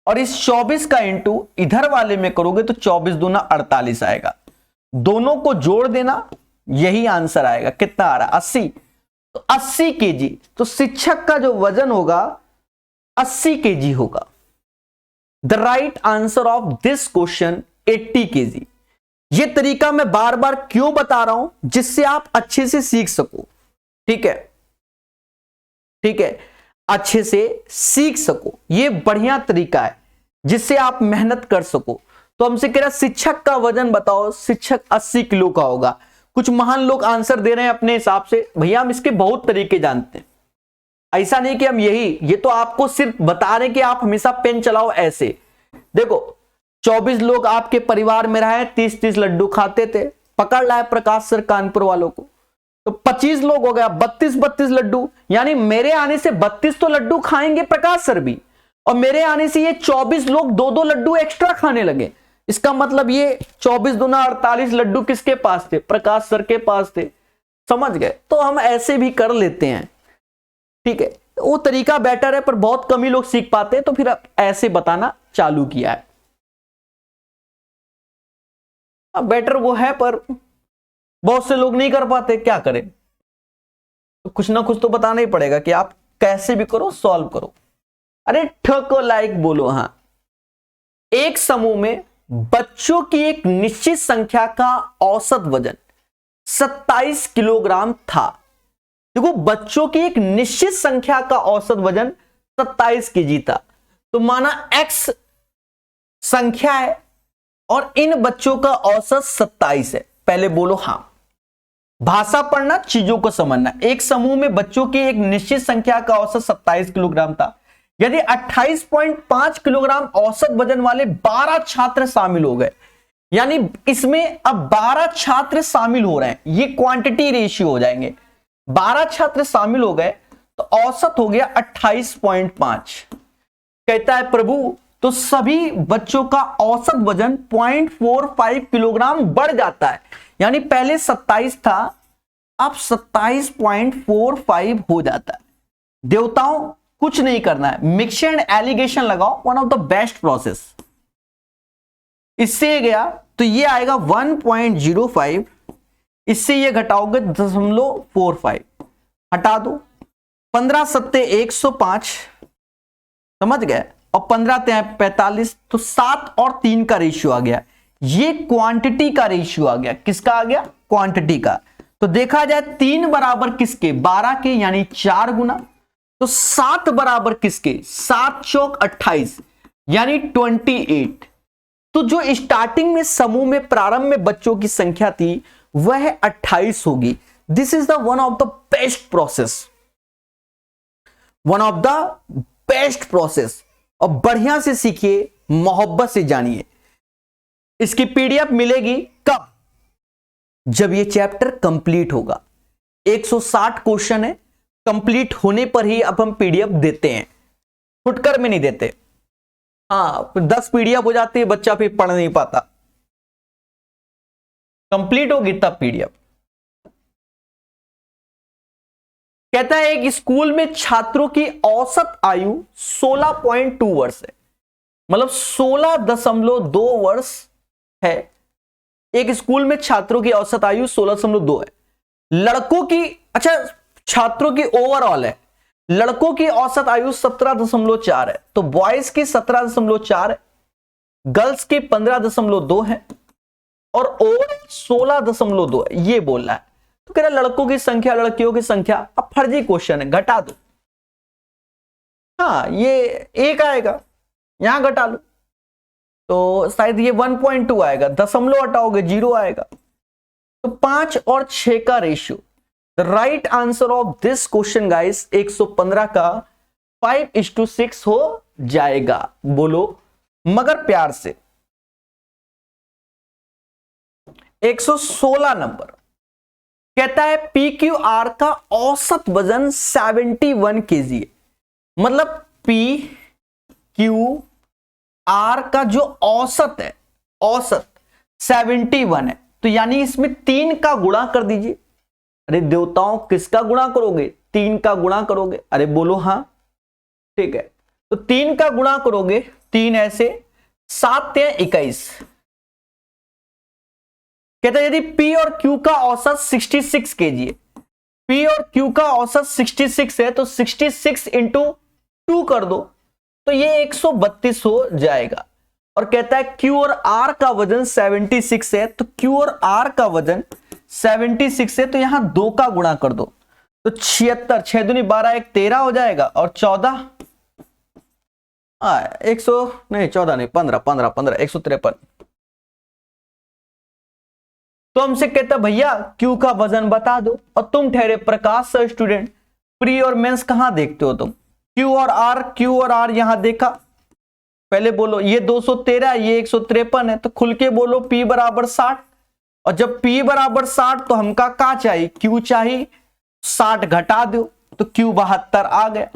और इस 24 का इंटू इधर वाले में करोगे तो 24 दूना 48 आएगा। दोनों को जोड़ देना, यही आंसर आएगा। कितना आ रहा है? 80। तो 80 केजी, तो शिक्षक का जो वजन होगा 80 केजी होगा। The right answer of this question 80 KG. ये तरीका मैं बार बार क्यों बता रहा हूं? जिससे आप अच्छे से सीख सको, ठीक है, ठीक है, अच्छे से सीख सको। ये बढ़िया तरीका है जिससे आप मेहनत कर सको। तो हमसे कह रहा शिक्षक का वजन बताओ, शिक्षक 80 किलो का होगा। कुछ महान लोग आंसर दे रहे हैं अपने हिसाब से। भैया हम इसके बहुत तरीके जानते हैं, ऐसा नहीं कि हम ये तो आपको सिर्फ बता रहे कि आप हमेशा पेन चलाओ ऐसे। देखो 24 लोग आपके परिवार में रहे, 30-30 लड्डू खाते थे, पकड़ लाए प्रकाश सर कानपुर वालों को। तो 25 लोग हो गया, 32 लड्डू, यानी मेरे आने से 32 तो लड्डू खाएंगे प्रकाश सर भी, और मेरे आने से ये 24 लोग 2-2 लड्डू एक्स्ट्रा खाने लगे। इसका मतलब ये 24 दूना 48 लड्डू किसके पास थे? प्रकाश सर के पास थे। समझ गए? तो हम ऐसे भी कर लेते हैं, ठीक है। वो तरीका बेटर है, पर बहुत कम ही लोग सीख पाते हैं, तो फिर ऐसे बताना चालू किया है। अब बेटर वो है, पर बहुत से लोग नहीं कर पाते, क्या करें? तो कुछ ना कुछ तो बताना ही पड़ेगा कि आप कैसे भी करो, सॉल्व करो। अरे ठको लाइक बोलो। हाँ, एक समूह में बच्चों की एक निश्चित संख्या का औसत वजन 27 किलोग्राम था। देखो, बच्चों की एक निश्चित संख्या का औसत वजन 27 केजी था, तो माना x संख्या है और इन बच्चों का औसत 27 है। पहले बोलो हाँ। भाषा पढ़ना, चीजों को समझना। एक समूह में बच्चों की एक निश्चित संख्या का औसत 27 किलोग्राम था। यदि 28.5 किलोग्राम औसत वजन वाले 12 छात्र शामिल हो गए, यानी इसमें अब 12 छात्र शामिल हो रहे हैं, ये क्वांटिटी रेशियो हो जाएंगे। 12 छात्र शामिल हो गए तो औसत हो गया 28.5। कहता है प्रभु, तो सभी बच्चों का औसत वजन 0.45 किलोग्राम बढ़ जाता है, यानी पहले 27 था, अब 27.45 हो जाता है। देवताओं, कुछ नहीं करना है, मिक्स एंड एलिगेशन लगाओ, one of the best process. इससे गया तो ये आएगा 1.05, इससे ये घटाओगे 0.45, हटा दो। 15 सत्ते 105, समझ गए, और 15 ते 45, तो 7 और 3 का रेशियो आ गया। ये क्वांटिटी का रेशियो आ गया। किसका आ गया? क्वांटिटी का। तो देखा जाए 3 बराबर किसके? 12 के, यानी 4 गुना। तो 7 बराबर किसके? 7 चौक 28, यानी 28। तो जो स्टार्टिंग में समूह में प्रारंभ में बच्चों की संख्या थी वह 28 होगी। This is the one of the best process, one of the best process. और बढ़िया से सीखिए, मोहब्बत से जानिए। इसकी पीडीएफ मिलेगी कब? जब ये चैप्टर कंप्लीट होगा। 160 क्वेश्चन है, कंप्लीट होने पर ही अब हम पीडीएफ देते हैं, फुटकर में नहीं देते। हाँ, 10 पीडीएफ हो जाती है, बच्चा फिर पढ़ नहीं पाता। कंप्लीट होगी तब पीडीएफ। कहता है एक स्कूल में छात्रों की औसत आयु 16.2 वर्ष है, मतलब 16.2 वर्ष है। एक स्कूल में छात्रों की औसत आयु 16.2 है। लड़कों की, अच्छा, छात्रों की ओवरऑल है, लड़कों की औसत आयु 17.4 है, तो बॉयज की 17.4 है, गर्ल्स की 15.2 है, और ओवरऑल 16.2 है, ये बोल रहा है। तो कह रहा लड़कों की संख्या लड़कियों की संख्या, अब फर्जी क्वेश्चन है, घटा दो। हाँ, ये 1 आएगा, यहां घटा लो तो शायद ये 1.2 आएगा, दशमलव हटाओगे 0 आएगा। तो 5 और 6 का ratio. The right answer of this question guys 115 का 5:6 हो जाएगा। बोलो मगर प्यार से। 116 नंबर कहता है PQR का औसत वजन 71 kg है, मतलब PQR का जो औसत है, औसत 71 है, तो यानी इसमें 3 का गुणा कर दीजिए। अरे देवताओं, किसका गुणा करोगे? 3 का गुणा करोगे। अरे बोलो हाँ, ठीक है। तो 3 का गुणा करोगे, 3 ऐसे, 7 या 21। कहते हैं यदि P और Q का औसत 66 kg है, P और Q का औसत 66 है, तो 66 इंटू 2 कर दो, तो ये 132 हो जाएगा। और कहता है Q और R का वजन 76 है, तो Q और R का वजन 76 है, तो यहां 2 का गुणा कर दो, तो 76, 6 दूनी 12, 1 13 हो जाएगा, और 14 नहीं 14 नहीं 15 15 15 153। तो हमसे कहता भैया Q का वजन बता दो, और तुम ठहरे प्रकाश सर स्टूडेंट, प्री और मेंस कहां देखते हो तुम? Q और R यहां देखा, पहले बोलो ये 213, ये 153 है, तो खुल के बोलो P बराबर 60 और जब P बराबर 60 तो हमका का चाहिए, Q चाहिए, 60 घटा दो तो Q 72 आ गया।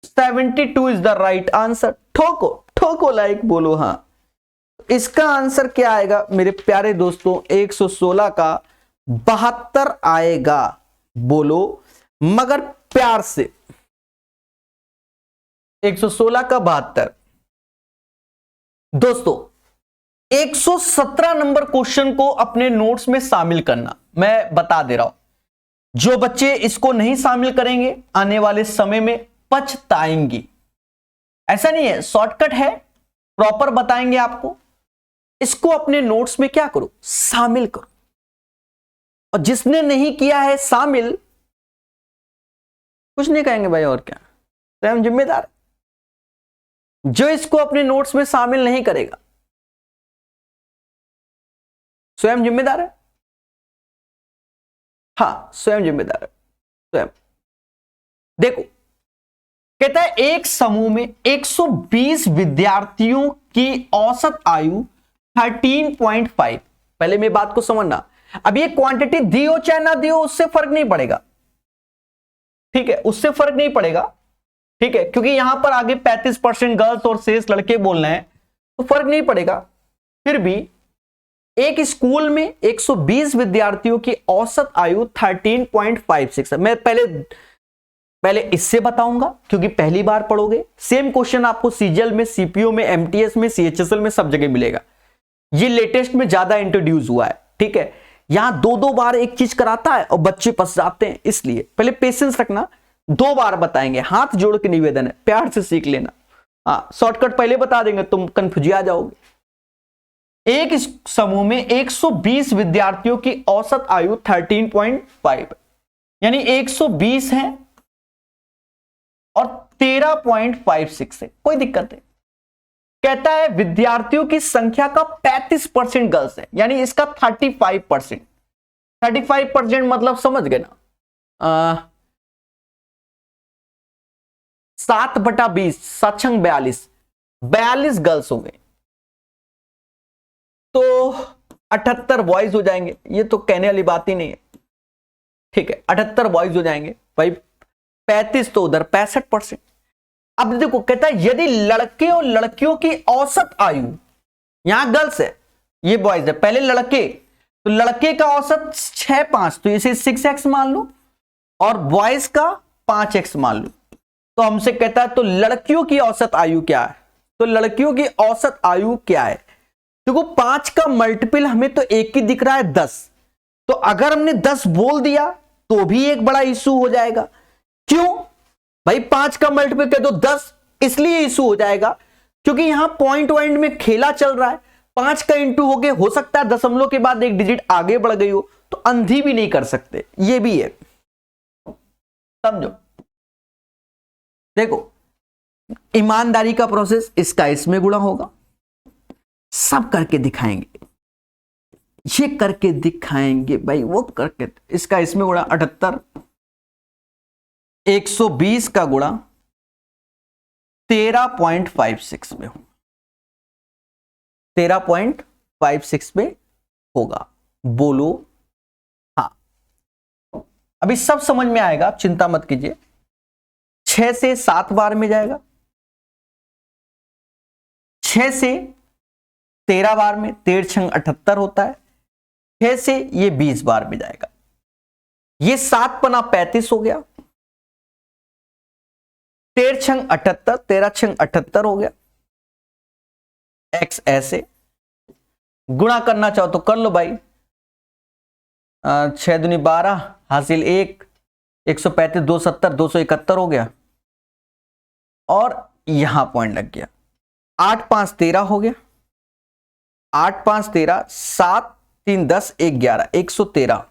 72 इज द राइट आंसर। ठोको ठोको लाइक बोलो हाँ। इसका आंसर क्या आएगा मेरे प्यारे दोस्तों, 116 का 72 आएगा। बोलो मगर प्यार से, 116 का 72। दोस्तों 117 नंबर क्वेश्चन को अपने नोट्स में शामिल करना, मैं बता दे रहा हूं। जो बच्चे इसको नहीं शामिल करेंगे आने वाले समय में पछताएंगे। ऐसा नहीं है, शॉर्टकट है, प्रॉपर बताएंगे आपको। इसको अपने नोट्स में क्या करो, शामिल करो। और जिसने नहीं किया है शामिल, कुछ नहीं कहेंगे भाई, और क्या, स्वयं जिम्मेदार। जो इसको अपने नोट्स में शामिल नहीं करेगा स्वयं जिम्मेदार है। हाँ स्वयं जिम्मेदार है, स्वयं। देखो कहता है एक समूह में 120 विद्यार्थियों की औसत आयु 13.5। पहले मेरी बात को समझना, अब ये क्वांटिटी दी हो चाहे ना दी हो उससे फर्क नहीं पड़ेगा, ठीक है, उससे फर्क नहीं पड़ेगा, ठीक है, क्योंकि यहां पर आगे 35% गर्ल्स और शेष लड़के बोलना है तो फर्क नहीं पड़ेगा। फिर भी एक स्कूल में 120 विद्यार्थियों की औसत आयु 13.56 है। मैं पहले इससे बताऊंगा क्योंकि पहली बार पढ़ोगे। सेम क्वेश्चन आपको सीजीएल में, सीपीओ में, एमटीएस में, सीएचएसएल में सब जगह मिलेगा। ये लेटेस्ट में ज्यादा इंट्रोड्यूस हुआ है, ठीक है। यहां दो बार एक चीज कराता है और बच्चे फंस जाते हैं, इसलिए पहले पेशेंस रखना। 2 बार बताएंगे, हाथ जोड़ के निवेदन है, प्यार से सीख लेना। हाँ शॉर्टकट पहले बता देंगे, तुम कंफ्यूज आ जाओगे। एक समूह में 120 विद्यार्थियों की औसत आयु 13.5, यानी 120 है और 13.56 है, कोई दिक्कत है। कहता है विद्यार्थियों की संख्या का 35% गर्ल्स है, यानी इसका 35%। 35% मतलब समझ गए ना, 7/20 7×6 42 गर्ल्स हो गए तो 78 बॉयज हो जाएंगे। ये तो कहने वाली बात ही नहीं है, ठीक है, 78 बॉयज हो जाएंगे भाई। 35 तो उधर 65%। अब देखो कहता है यदि लड़के और लड़कियों की औसत आयु, यहां गर्ल्स है ये बॉयज है, पहले लड़के, तो लड़के का औसत 6.5 तो इसे 6x मान लो और बॉयज का 5x मान लो। तो हमसे कहता है तो लड़कियों की औसत आयु क्या है, तो लड़कियों की औसत आयु क्या है। देखो 5 का मल्टीपल हमें तो एक ही दिख रहा है 10, तो अगर हमने 10 बोल दिया तो भी एक बड़ा इशू हो जाएगा। क्यों भाई, 5 का मल्टीपल कह दो 10, इसलिए इशू हो जाएगा क्योंकि यहां पॉइंट पॉइंट में खेला चल रहा है। 5 का इंटू हो गए, हो सकता है दशमलव के बाद एक डिजिट आगे बढ़ गई हो, तो अंधी भी नहीं कर सकते, ये भी है, समझो। देखो ईमानदारी का प्रोसेस, इसका इसमें गुणा होगा, सब करके दिखाएंगे, ये करके दिखाएंगे भाई, वो करके, इसका इसमें गुणा 78, 120 का गुणा 13.56 में हो, 13.56 में होगा। बोलो हाँ। अभी सब समझ में आएगा, चिंता मत कीजिए। 6 से 7 बार में जाएगा, 6 से 13 बार में, 13×6 78 होता है। 6 से ये 20 बार में जाएगा, ये 7×5 35 हो गया। 13×6 78, 13×6 78 हो गया। x ऐसे गुणा करना चाहो तो कर लो भाई, 6 दूनी 12 हासिल 1, 135 270 271 हो गया और यहां पॉइंट लग गया। 8×5 13 हो गया, 8×5 13, 7 3 10 1 11 113।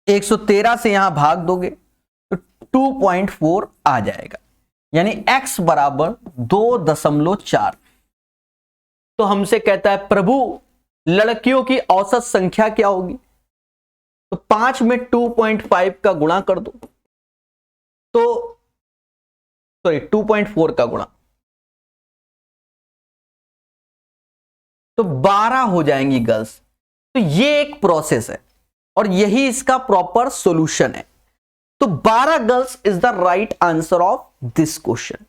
113 से यहां भाग दोगे तो 2.4 आ जाएगा, यानी x बराबर 2.4। तो हमसे कहता है प्रभु लड़कियों की औसत संख्या क्या होगी, तो 5 में 2.5 का गुणा कर दो, तो सॉरी 2.4 का गुणा, तो 12 हो जाएंगी गर्ल्स। तो ये एक प्रोसेस है और यही इसका प्रॉपर सॉल्यूशन है। तो 12 girls is the right answer of this question.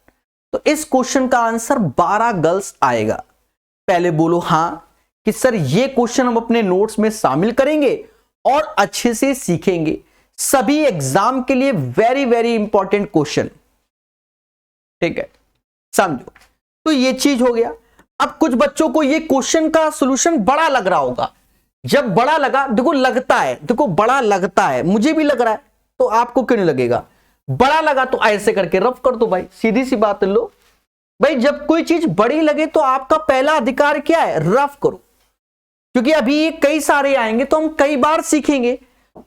तो इस क्वेश्चन का आंसर 12 गर्ल्स आएगा। पहले बोलो हां कि सर ये क्वेश्चन हम अपने नोट्स में शामिल करेंगे और अच्छे से सीखेंगे। सभी एग्जाम के लिए वेरी वेरी इंपॉर्टेंट क्वेश्चन, ठीक है, समझो। तो ये चीज हो गया। अब कुछ बच्चों को ये क्वेश्चन का सॉल्यूशन बड़ा लग रहा होगा। जब बड़ा लगा, देखो लगता है, देखो बड़ा लगता है, मुझे भी लग रहा है, तो आपको क्यों नहीं लगेगा? बड़ा लगा तो ऐसे करके रफ कर दो भाई, सीधी सी बात लो भाई। जब कोई चीज बड़ी लगे तो आपका पहला अधिकार क्या है? रफ करो, क्योंकि अभी ये कई सारे आएंगे तो हम कई बार सीखेंगे,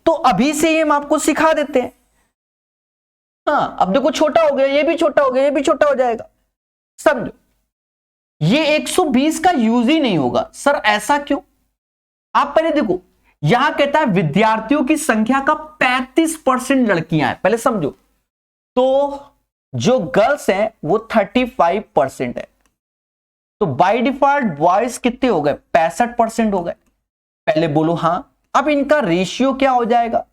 तो अभी से ही हम आपको सिखा देते हैं। हाँ, अब देखो छोटा हो गया, ये भी छोटा हो गया, ये भी छोटा हो जाएगा, समझो। ये 120 का यूज ही नहीं होगा। सर ऐसा क्यों? आप पहले देखो, यहां कहता है विद्यार्थियों की संख्या का 35% लड़कियां हैं। पहले समझो, तो जो गर्ल्स हैं वो 35% है। तो बाय डिफॉल्ट बॉयज कितने हो गए? 65% हो गए। पहले बोलो हां। अब इनका रेशियो क्या हो जाएगा?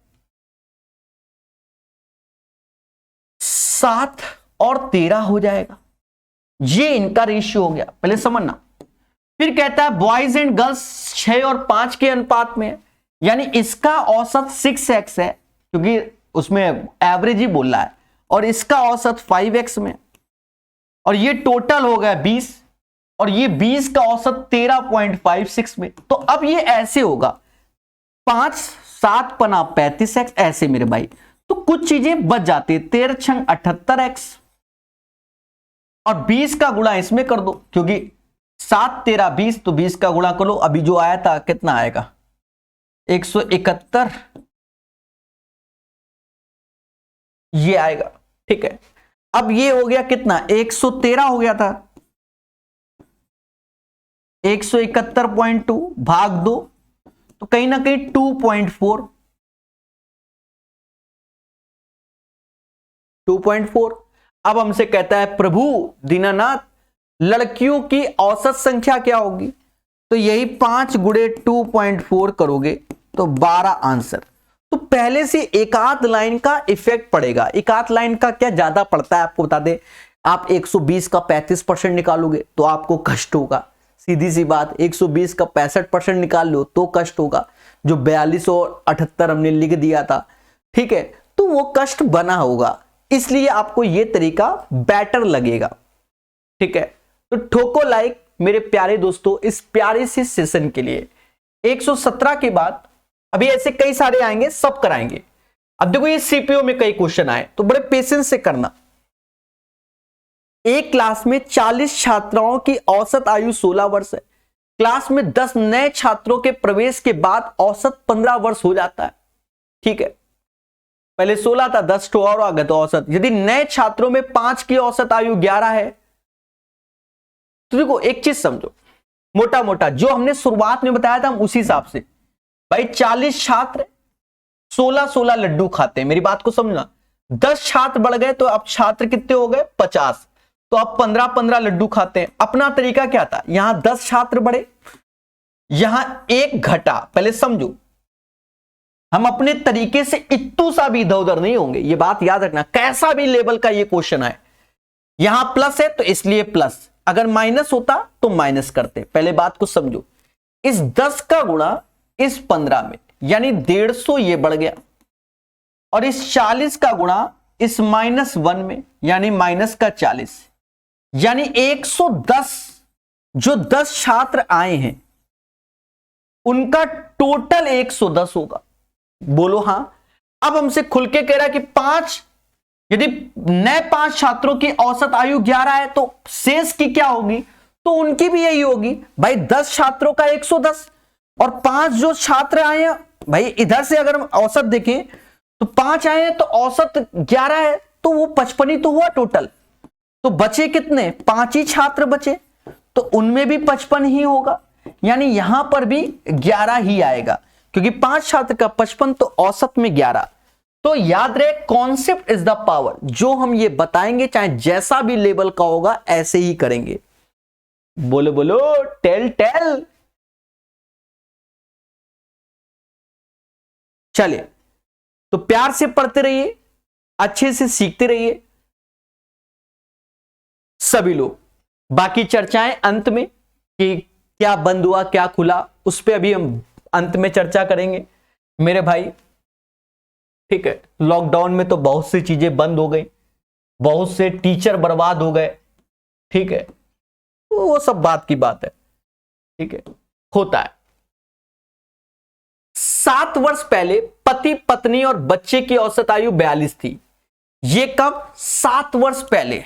7 और 13 हो जाएगा। ये इनका रेशियो हो गया, पहले समझना। फिर कहता है बॉयज एंड गर्ल्स 6 और 5 के अनुपात में है, यानी इसका औसत 6x है, क्योंकि उसमें एवरेज ही बोल रहा है, और इसका औसत 5x में, और ये टोटल हो गया 20, और ये 20 का औसत 13.56 में। तो अब ये ऐसे होगा 5 7 पना 35x, ऐसे मेरे भाई। तो कुछ चीजें बच जाती है, 13 छंग 78x, और 20 का गुणा इसमें कर दो, क्योंकि 7 13 20, तो 20 का गुणा करो। अभी जो आया था कितना आएगा? 171 ये आएगा, ठीक है। अब ये हो गया कितना? 113 हो गया था। 171.2 भाग 2, तो कहीं ना कहीं 2.4, 2.4। अब हमसे कहता है प्रभु दीनानाथ, लड़कियों की औसत संख्या क्या होगी? तो यही 5 गुणे 2.4 करोगे तो 12 आंसर। तो पहले से एक आध लाइन का इफेक्ट पड़ेगा। एक आध लाइन का क्या ज्यादा पड़ता है आपको बता दे। आप 120 का 35% निकालोगे तो आपको कष्ट होगा, सीधी सी बात। 120 का 65% निकाल लो तो कष्ट होगा। जो 42 और 78 हमने लिख दिया था, ठीक है, तो वो कष्ट बना होगा, इसलिए आपको ये तरीका बेटर लगेगा, ठीक है। तो ठोको लाइक मेरे प्यारे दोस्तों इस प्यारे से सेशन के लिए। 117 के बाद अभी ऐसे कई सारे आएंगे, सब कराएंगे। अब देखो ये सीपीओ में कई क्वेश्चन आए, तो बड़े पेशेंस से करना। एक क्लास में 40 छात्राओं की औसत आयु 16 वर्ष है। क्लास में 10 नए छात्रों के प्रवेश के बाद औसत 15 वर्ष हो जाता है, ठीक है। पहले 16 था, 10 तो और आ गए तो औसत। यदि नए छात्रों में 5 की औसत आयु 11 है, तो देखो एक चीज समझो, मोटा मोटा जो हमने शुरुआत में बताया था हम उसी हिसाब से। भाई 40 छात्र 16-16 लड्डू खाते हैं, मेरी बात को समझना। 10 छात्र बढ़ गए तो अब छात्र कितने हो गए? 50, तो अब 15-15 लड्डू खाते हैं। अपना तरीका क्या था? यहां 10 छात्र बढ़े, यहां 1 घटा। पहले समझो, हम अपने तरीके से इत्तू सा भी इधर उधर नहीं होंगे, ये बात याद रखना। कैसा भी लेवल का ये क्वेश्चन है, यहां प्लस है तो इसलिए प्लस, अगर माइनस होता तो माइनस करते। पहले बात को समझो, इस 10 का गुणा इस 15 में, यानी 150 ये बढ़ गया, और इस 40 का गुणा इस -1 में, यानी माइनस का 40, यानी 110। जो 10 छात्र आए हैं उनका टोटल 110 होगा। बोलो हां। अब हमसे खुल के कह रहा है कि 5, यदि नए 5 छात्रों की औसत आयु 11 है तो शेष की क्या होगी? तो उनकी भी यही होगी भाई, 10 छात्रों का 110, और 5 जो छात्र आए हैं, भाई इधर से अगर हम औसत देखें तो 5 आए हैं तो औसत 11 है, तो वो 55 ही तो हुआ टोटल। तो बचे कितने? 5 ही छात्र बचे, तो उनमें भी 55 ही होगा, यानी यहां पर भी 11 ही आएगा, क्योंकि 5 छात्र का 55 तो औसत में 11। तो याद रहे, कॉन्सेप्ट इज द पावर। जो हम ये बताएंगे चाहे जैसा भी लेवल का होगा ऐसे ही करेंगे। बोलो बोलो टेल टेल। चलिए, तो प्यार से पढ़ते रहिए, अच्छे से सीखते रहिए सभी लोग। बाकी चर्चाएं अंत में कि क्या बंद हुआ क्या खुला, उस पर अभी हम अंत में चर्चा करेंगे मेरे भाई। ठीक है, लॉकडाउन में तो बहुत सी चीजें बंद हो गई, बहुत से टीचर बर्बाद हो गए। ठीक है, तो वो सब बात की बात है। ठीक है, होता है। 7 वर्ष पहले पति पत्नी और बच्चे की औसत आयु 42 थी। ये कब? 7 वर्ष पहले।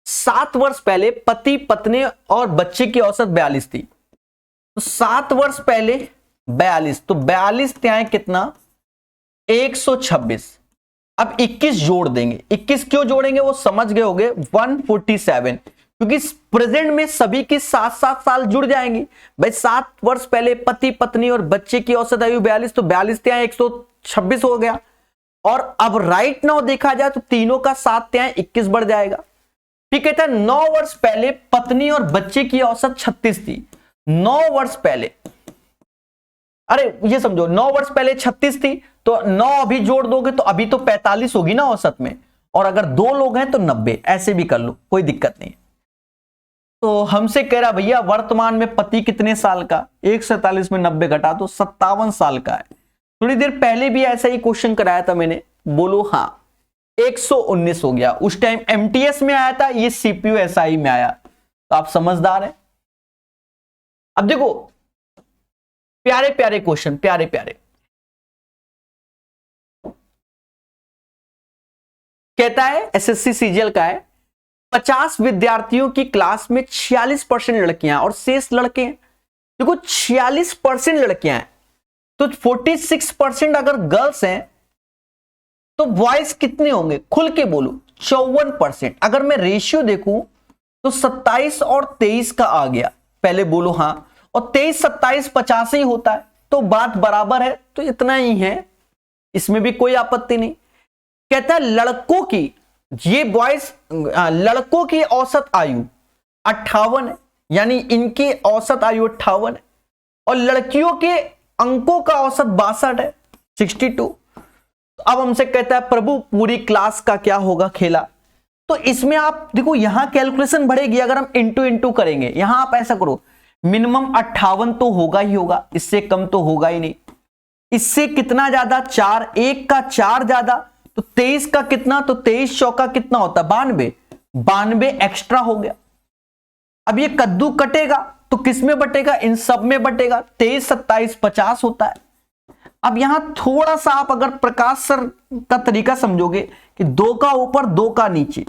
7 वर्ष पहले पति पत्नी और बच्चे की औसत 42 थी। तो 7 वर्ष पहले 42, तो 42 त्याएं कितना? 126। अब 21 जोड़ देंगे। 21 क्यों जोड़ेंगे वो समझ गए होंगे। 147, क्योंकि प्रेजेंट में सभी की 7-7 साल जुड़ जाएंगी भाई। 7 वर्ष पहले पति पत्नी और बच्चे की औसत आयु 42, तो 42 त्याएं 126 हो गया। और अब राइट नाउ देखा जाए तो तीनों का 7 त्याएं 21 बढ़ जाएगा। फिर कहता है 9 वर्ष पहले पत्नी और बच्चे की औसत 36 थी। 9 वर्ष पहले, अरे ये समझो, 9 वर्ष पहले 36 थी, तो 9 अभी जोड़ दोगे तो अभी तो 45 होगी ना औसत में। और अगर 2 लोग हैं तो 90, ऐसे भी कर लो, कोई दिक्कत नहीं। तो हमसे कह रहा भैया वर्तमान में पति कितने साल का? 147 में 90 घटा तो 57 साल का है। थोड़ी देर पहले भी ऐसा ही क्वेश्चन कराया था मैंने, बोलो हाँ। 119 हो गया। उस टाइम एमटीएस में आया था, ये सीपीयू एसआई में आया। तो आप समझदार हैं। अब देखो, प्यारे प्यारे क्वेश्चन, प्यारे प्यारे। कहता है एसएससी सीजीएल का है, 50 विद्यार्थियों की क्लास में 46% लड़कियां और शेष लड़के हैं। देखो 46% लड़कियां हैं, तो 46% अगर गर्ल्स हैं तो बॉयज कितने होंगे? खुल के बोलो। 54%। अगर मैं रेशियो देखूं तो 27 और 23 का आ गया। पहले बोलो हाँ। और 23 27 50 ही होता है, तो बात बराबर है। तो इतना ही है, इसमें भी कोई आपत्ति नहीं। कहता है लड़कों की, ये बॉयज, लड़कों की औसत आयु 58 है, यानी इनकी औसत आयु 58 है। और लड़कियों के अंकों का औसत 62 है, 62। अब हमसे कहता है प्रभु पूरी क्लास का क्या होगा खेला? तो इसमें आप देखो, यहां कैलकुलेशन बढ़ेगी अगर हम इंटू इंटू करेंगे। यहां आप ऐसा करो, मिनिमम 58 तो होगा ही होगा, इससे कम तो होगा ही नहीं। इससे कितना ज्यादा? 4, 1 का 4 ज्यादा, तो 23 का कितना? तो 23 चौका कितना होता है? 92। 92 एक्स्ट्रा हो गया। अब ये कद्दू कटेगा तो किस में बटेगा? इन सब में बटेगा। 23 27 50 होता है। अब यहां थोड़ा सा आप अगर प्रकाश सर का तरीका समझोगे कि 2 का ऊपर 2 का नीचे,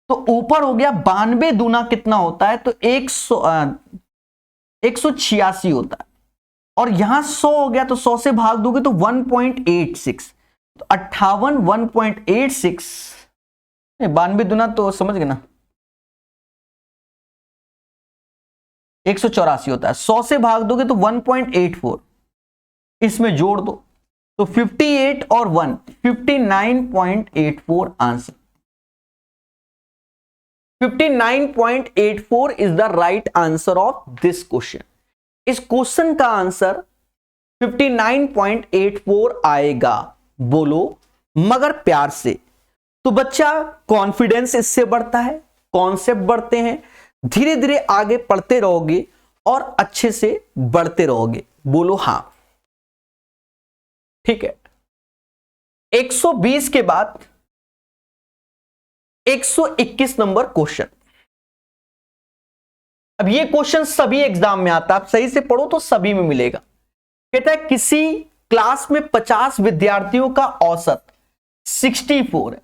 तो ऊपर हो गया 92 दूना कितना होता है? तो 186 होता है। और यहां 100 हो गया, तो 100 से भाग दोगे तो 1.86, तो 58 1.86, 92 दूना तो समझ गए ना, 184 होता है। 100 से भाग दोगे तो 1.84, इसमें जोड़ दो तो 58 और 1 59.84 answer. 59.84 is the right answer of this question. इस क्वेश्चन का आंसर 59.84 आएगा। बोलो मगर प्यार से। तो बच्चा कॉन्फिडेंस इससे बढ़ता है, कॉन्सेप्ट बढ़ते हैं, धीरे धीरे आगे पढ़ते रहोगे और अच्छे से बढ़ते रहोगे। बोलो हां। ठीक है, 120 के बाद 121 नंबर क्वेश्चन। अब ये क्वेश्चन सभी एग्जाम में आता है, आप सही से पढ़ो तो सभी में मिलेगा। कहता है किसी क्लास में 50 विद्यार्थियों का औसत 64 है,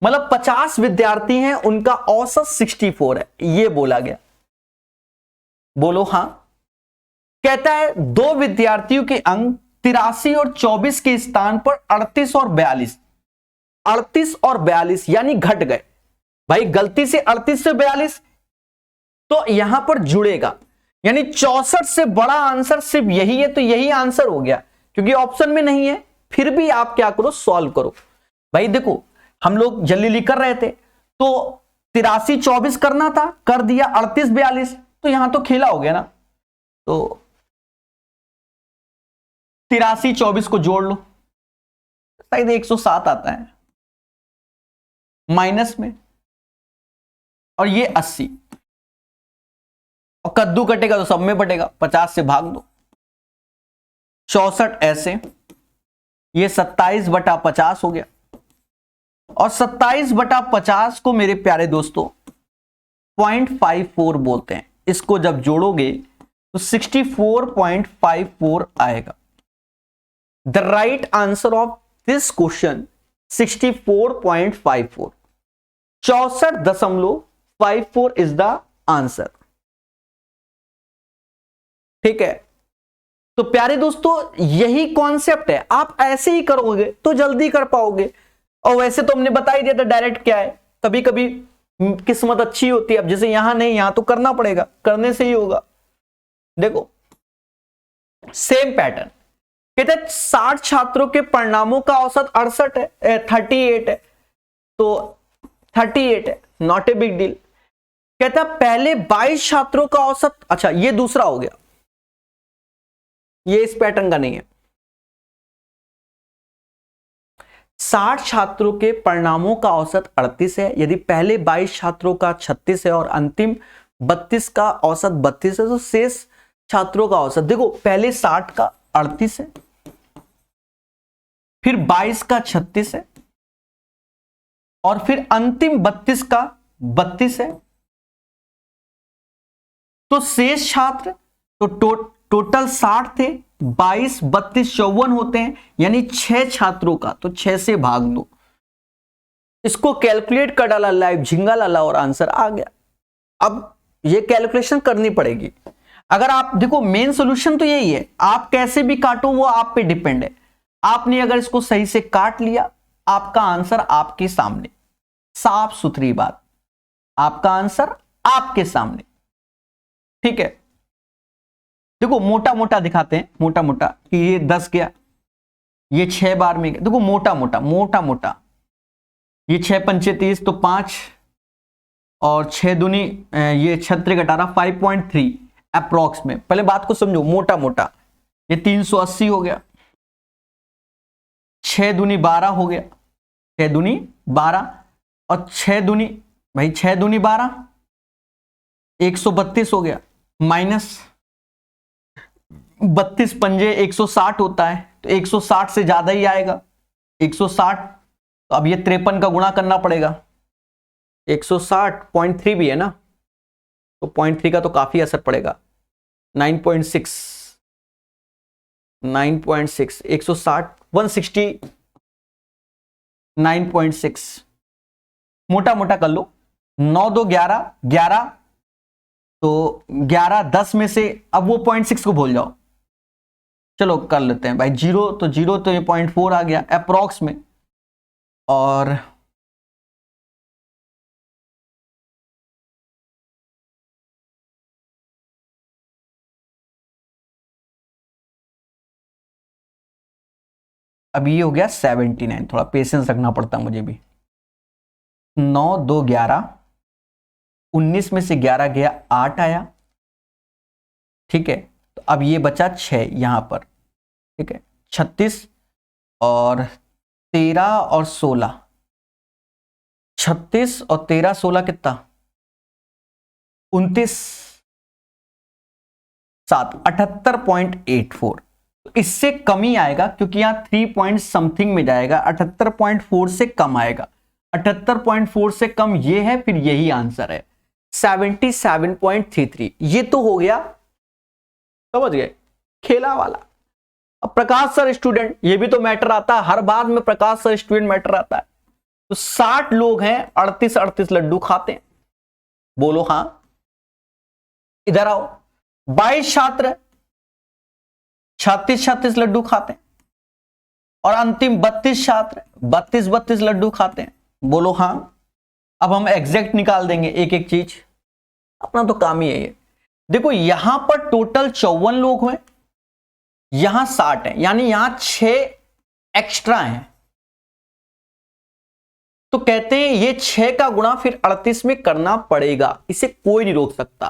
मतलब 50 विद्यार्थी हैं, उनका औसत 64 है, ये बोला गया। बोलो हां। कहता है 2 विद्यार्थियों के अंक 83 और 24 के स्थान पर 38 और 42, 38 और 42 यानी घट गए। भाई गलती से 38 से 42, तो यहां पर जुड़ेगा, यानी 64 से बड़ा आंसर सिर्फ यही है, तो यही आंसर हो गया, क्योंकि ऑप्शन में नहीं है। फिर भी आप क्या करो, सॉल्व करो। भाई देखो हम लोग जल्दी कर रहे थे, तो 83 24 करना था, कर दिया 38 42, तो यहां तो खेला हो गया ना। तो 83 24 को जोड़ लो, शायद 107 आता है माइनस में, और ये 80, और कद्दू कटेगा तो सब में बटेगा, 50 से भाग दो, 64 ऐसे, ये 27/50 हो गया, और 27/50 को मेरे प्यारे दोस्तों 0.54 बोलते हैं। इसको जब जोड़ोगे तो 64.54 आएगा। The right answer of this question 64.54, 64.54 is the answer. ठीक है, तो प्यारे दोस्तों यही कॉन्सेप्ट है, आप ऐसे ही करोगे तो जल्दी कर पाओगे। और वैसे तो हमने बता ही दिया था डायरेक्ट क्या है, कभी कभी किस्मत अच्छी होती है, अब जैसे यहां नहीं, यहां तो करना पड़ेगा, करने से ही होगा। देखो सेम पैटर्न, कहते हैं 60 छात्रों के परिणामों का औसत 68 है, 38 है, तो 38 है, नॉट ए बिग डील। कहता है पहले 22 छात्रों का औसत, अच्छा ये दूसरा हो गया, ये इस पैटर्न का नहीं है। 60 छात्रों के परिणामों का औसत 38 है, यदि पहले 22 छात्रों का 36 है और अंतिम 32 का औसत 32 है, तो शेष छात्रों का औसत, देखो पहले 60 का 38 है, फिर 22 का 36 है, और फिर अंतिम 32 का 32 है, तो शेष छात्र, तो टोटल 60 थे, 22 32 54 होते हैं, यानी 6 छात्रों का, तो 6 से भाग दो। इसको कैलकुलेट कर डाला, लाइव झिंगा लाला, और आंसर आ गया। अब ये कैलकुलेशन करनी पड़ेगी। अगर आप देखो मेन सॉल्यूशन तो यही है, आप कैसे भी काटो वो आप पे डिपेंड है। आपने अगर इसको सही से काट लिया, आपका आंसर आपके सामने, साफ सुथरी बात, आपका आंसर आपके सामने। ठीक है, देखो मोटा मोटा दिखाते हैं, मोटा मोटा कि ये 10 गया, ये 6 बार में गया, देखो मोटा मोटा मोटा मोटा, ये 6 पंचे 30 तो 5, और 6 दूनी ये 36 18 5.3 अप्रॉक्स में। पहले बात को समझो, मोटा मोटा ये 380 हो गया, 6 दूनी 12 हो गया, 6 दूनी 12, और 6 दूनी भाई 6 दूनी 12 132 हो गया, माइनस 32 पंजे 160 होता है, तो 160 से ज्यादा ही आएगा, 160, तो अब ये 53 का गुणा करना पड़ेगा, 160.3 भी है ना, तो 0.3 का तो काफी असर पड़ेगा, 9.6 160 169.6, मोटा मोटा कर लो, 9 2 11 11, तो 11 10 में से, अब वो 0.6 को भूल जाओ, चलो कर लेते हैं भाई, 0 तो ये 0.4 आ गया अप्रॉक्स में, और अब ये हो गया 79, थोड़ा पेशेंस रखना पड़ता मुझे भी। 9 2 11, 19 में से 11 गया, 8 आया, ठीक है, तो अब ये बचा 6 यहां पर, ठीक है, 36 और 13 और 16, 36 और 13 16 कितना, 29 7 78.84, तो इससे कम ही आएगा, क्योंकि यहां 3 पॉइंट समथिंग में जाएगा, 78.4 से कम आएगा, 78.4 से कम ये है, फिर यही आंसर है 77.33। ये तो हो गया, समझ गए, खेला वाला। अब प्रकाश सर स्टूडेंट, ये भी तो मैटर आता है, हर बात में प्रकाश सर स्टूडेंट मैटर आता है। तो 60 लोग हैं, 38 लड्डू खाते हैं, बोलो हां, इधर आओ। 22 छात्र 36 लड्डू खाते हैं, और अंतिम 32 छात्र 32 लड्डू खाते हैं, बोलो हां। अब हम एग्जैक्ट निकाल देंगे एक एक चीज, अपना तो काम ही है ये। देखो यहां पर टोटल 54 लोग हुए, यहां 60 है, यानी यहां 6 एक्स्ट्रा हैं, तो कहते हैं ये 6 का गुणा फिर 38 में करना पड़ेगा, इसे कोई नहीं रोक सकता।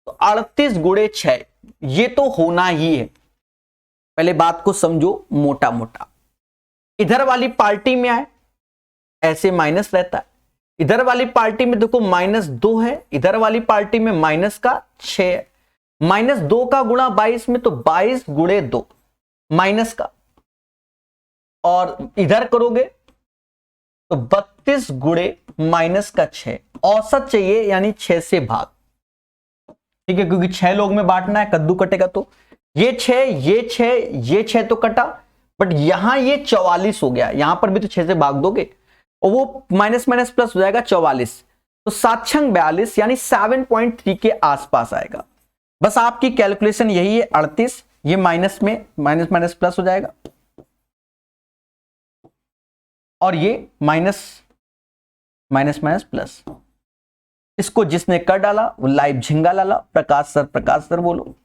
तो 38 गुणे 6, ये तो होना ही है, पहले बात को समझो मोटा मोटा। इधर वाली पार्टी में आए ऐसे माइनस रहता है, इधर वाली पार्टी में देखो -2 है, इधर वाली पार्टी में माइनस का 6 है। -2 का गुणा 22 में तो 22 गुणे 2 माइनस का, और इधर करोगे तो 32 गुणे माइनस का 6। औसत चाहिए यानी 6 से भाग, ठीक है, क्योंकि 6 लोग में बांटना है, कद्दू कटेगा तो ये 6 ये 6 ये 6 तो कटा, बट यहां ये 44 हो गया, यहां पर भी तो 6 से भाग दोगे और वो माइनस माइनस प्लस हो जाएगा 44, तो 7 छंग 42 यानी 7.3 के आसपास आएगा। बस आपकी कैलकुलेशन यही है, 38, ये माइनस में माइनस माइनस प्लस हो जाएगा और ये माइनस माइनस माइनस प्लस। इसको जिसने कर डाला वो लाइव झिंगा लाला। प्रकाश सर बोलो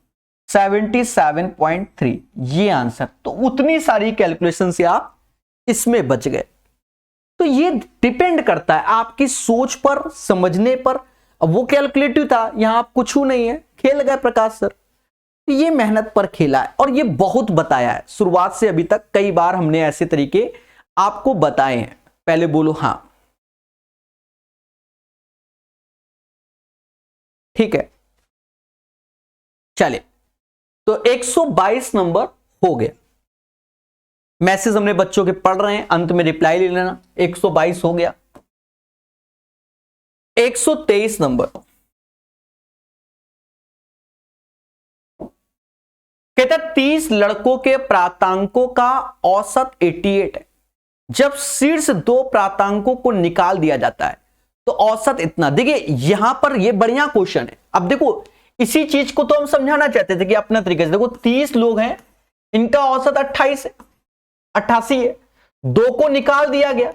77.3 ये आंसर। तो उतनी सारी कैलकुलेशन से आप इसमें बच गए। तो ये डिपेंड करता है आपकी सोच पर, समझने पर। अब वो कैलकुलेटिव था, यहां आप कुछ नहीं है, खेल गए प्रकाश सर। तो ये मेहनत पर खेला है और ये बहुत बताया है, शुरुआत से अभी तक कई बार हमने ऐसे तरीके आपको बताए हैं। पहले बोलो हाँ, ठीक है। चले, तो 122 नंबर हो गया। मैसेज हमने बच्चों के पढ़ रहे हैं, अंत में रिप्लाई ले लेना। 122 हो गया। 123 नंबर कहता 30 लड़कों के प्राप्तांकों का औसत 88 है। जब शीर्ष 2 प्राप्तांकों को निकाल दिया जाता है तो औसत इतना। देखिए यहां पर ये बढ़िया क्वेश्चन है। अब देखो इसी चीज को तो हम समझाना चाहते थे कि अपने तरीके से। देखो 30 लोग हैं, इनका औसत 28 है, 88 है, 2 को निकाल दिया गया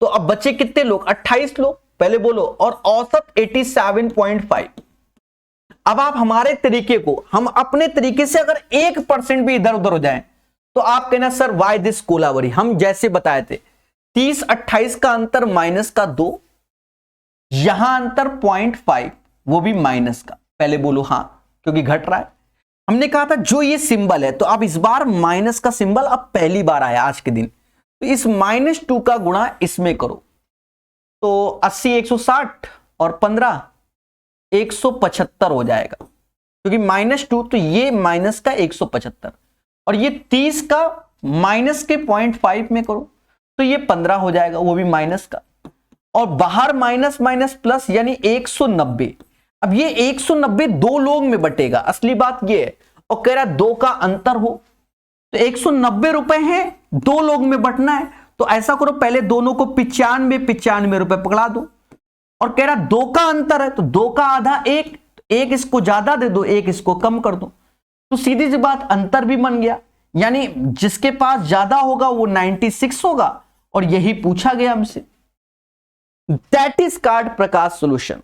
तो अब बचे कितने लोग? 28 लोग। पहले बोलो, और औसत 87.5। अब आप हमारे तरीके को, हम अपने तरीके से अगर 1% भी इधर उधर हो जाए तो आप कहना सर वाई दिस कोलावरी। हम जैसे बताए थे 30-28 का अंतर माइनस का 2, यहां अंतर 0.5 वो भी माइनस का। पहले बोलो हाँ, क्योंकि घट रहा है। हमने कहा था जो ये सिंबल है, तो अब इस बार माइनस का सिंबल अब पहली बार आया आज के दिन, तो इस -2 का गुणा इसमें करो तो 80 160 और 15 175 हो जाएगा, क्योंकि -2 तो ये माइनस का 175 और ये 30 का माइनस के 0.5 में करो तो ये 15 हो जाएगा, वो भी माइनस का। और बाहर माइनस माइनस प्लस यानी 190। अब ये 190 2 लोग में बटेगा, असली बात ये है। और कह रहा 2 का अंतर हो तो 190 रुपए है, 2 लोग में बटना है, तो ऐसा करो पहले दोनों को 95 रुपए पकड़ा दो। और कह रहा 2 का अंतर है तो 2 का आधा 1, 1 इसको ज्यादा दे दो, 1 इसको कम कर दो, तो सीधी सी बात अंतर भी बन गया। यानी जिसके पास ज्यादा होगा वो 96 होगा, और यही पूछा गया हमसे। That is called Prakash solution.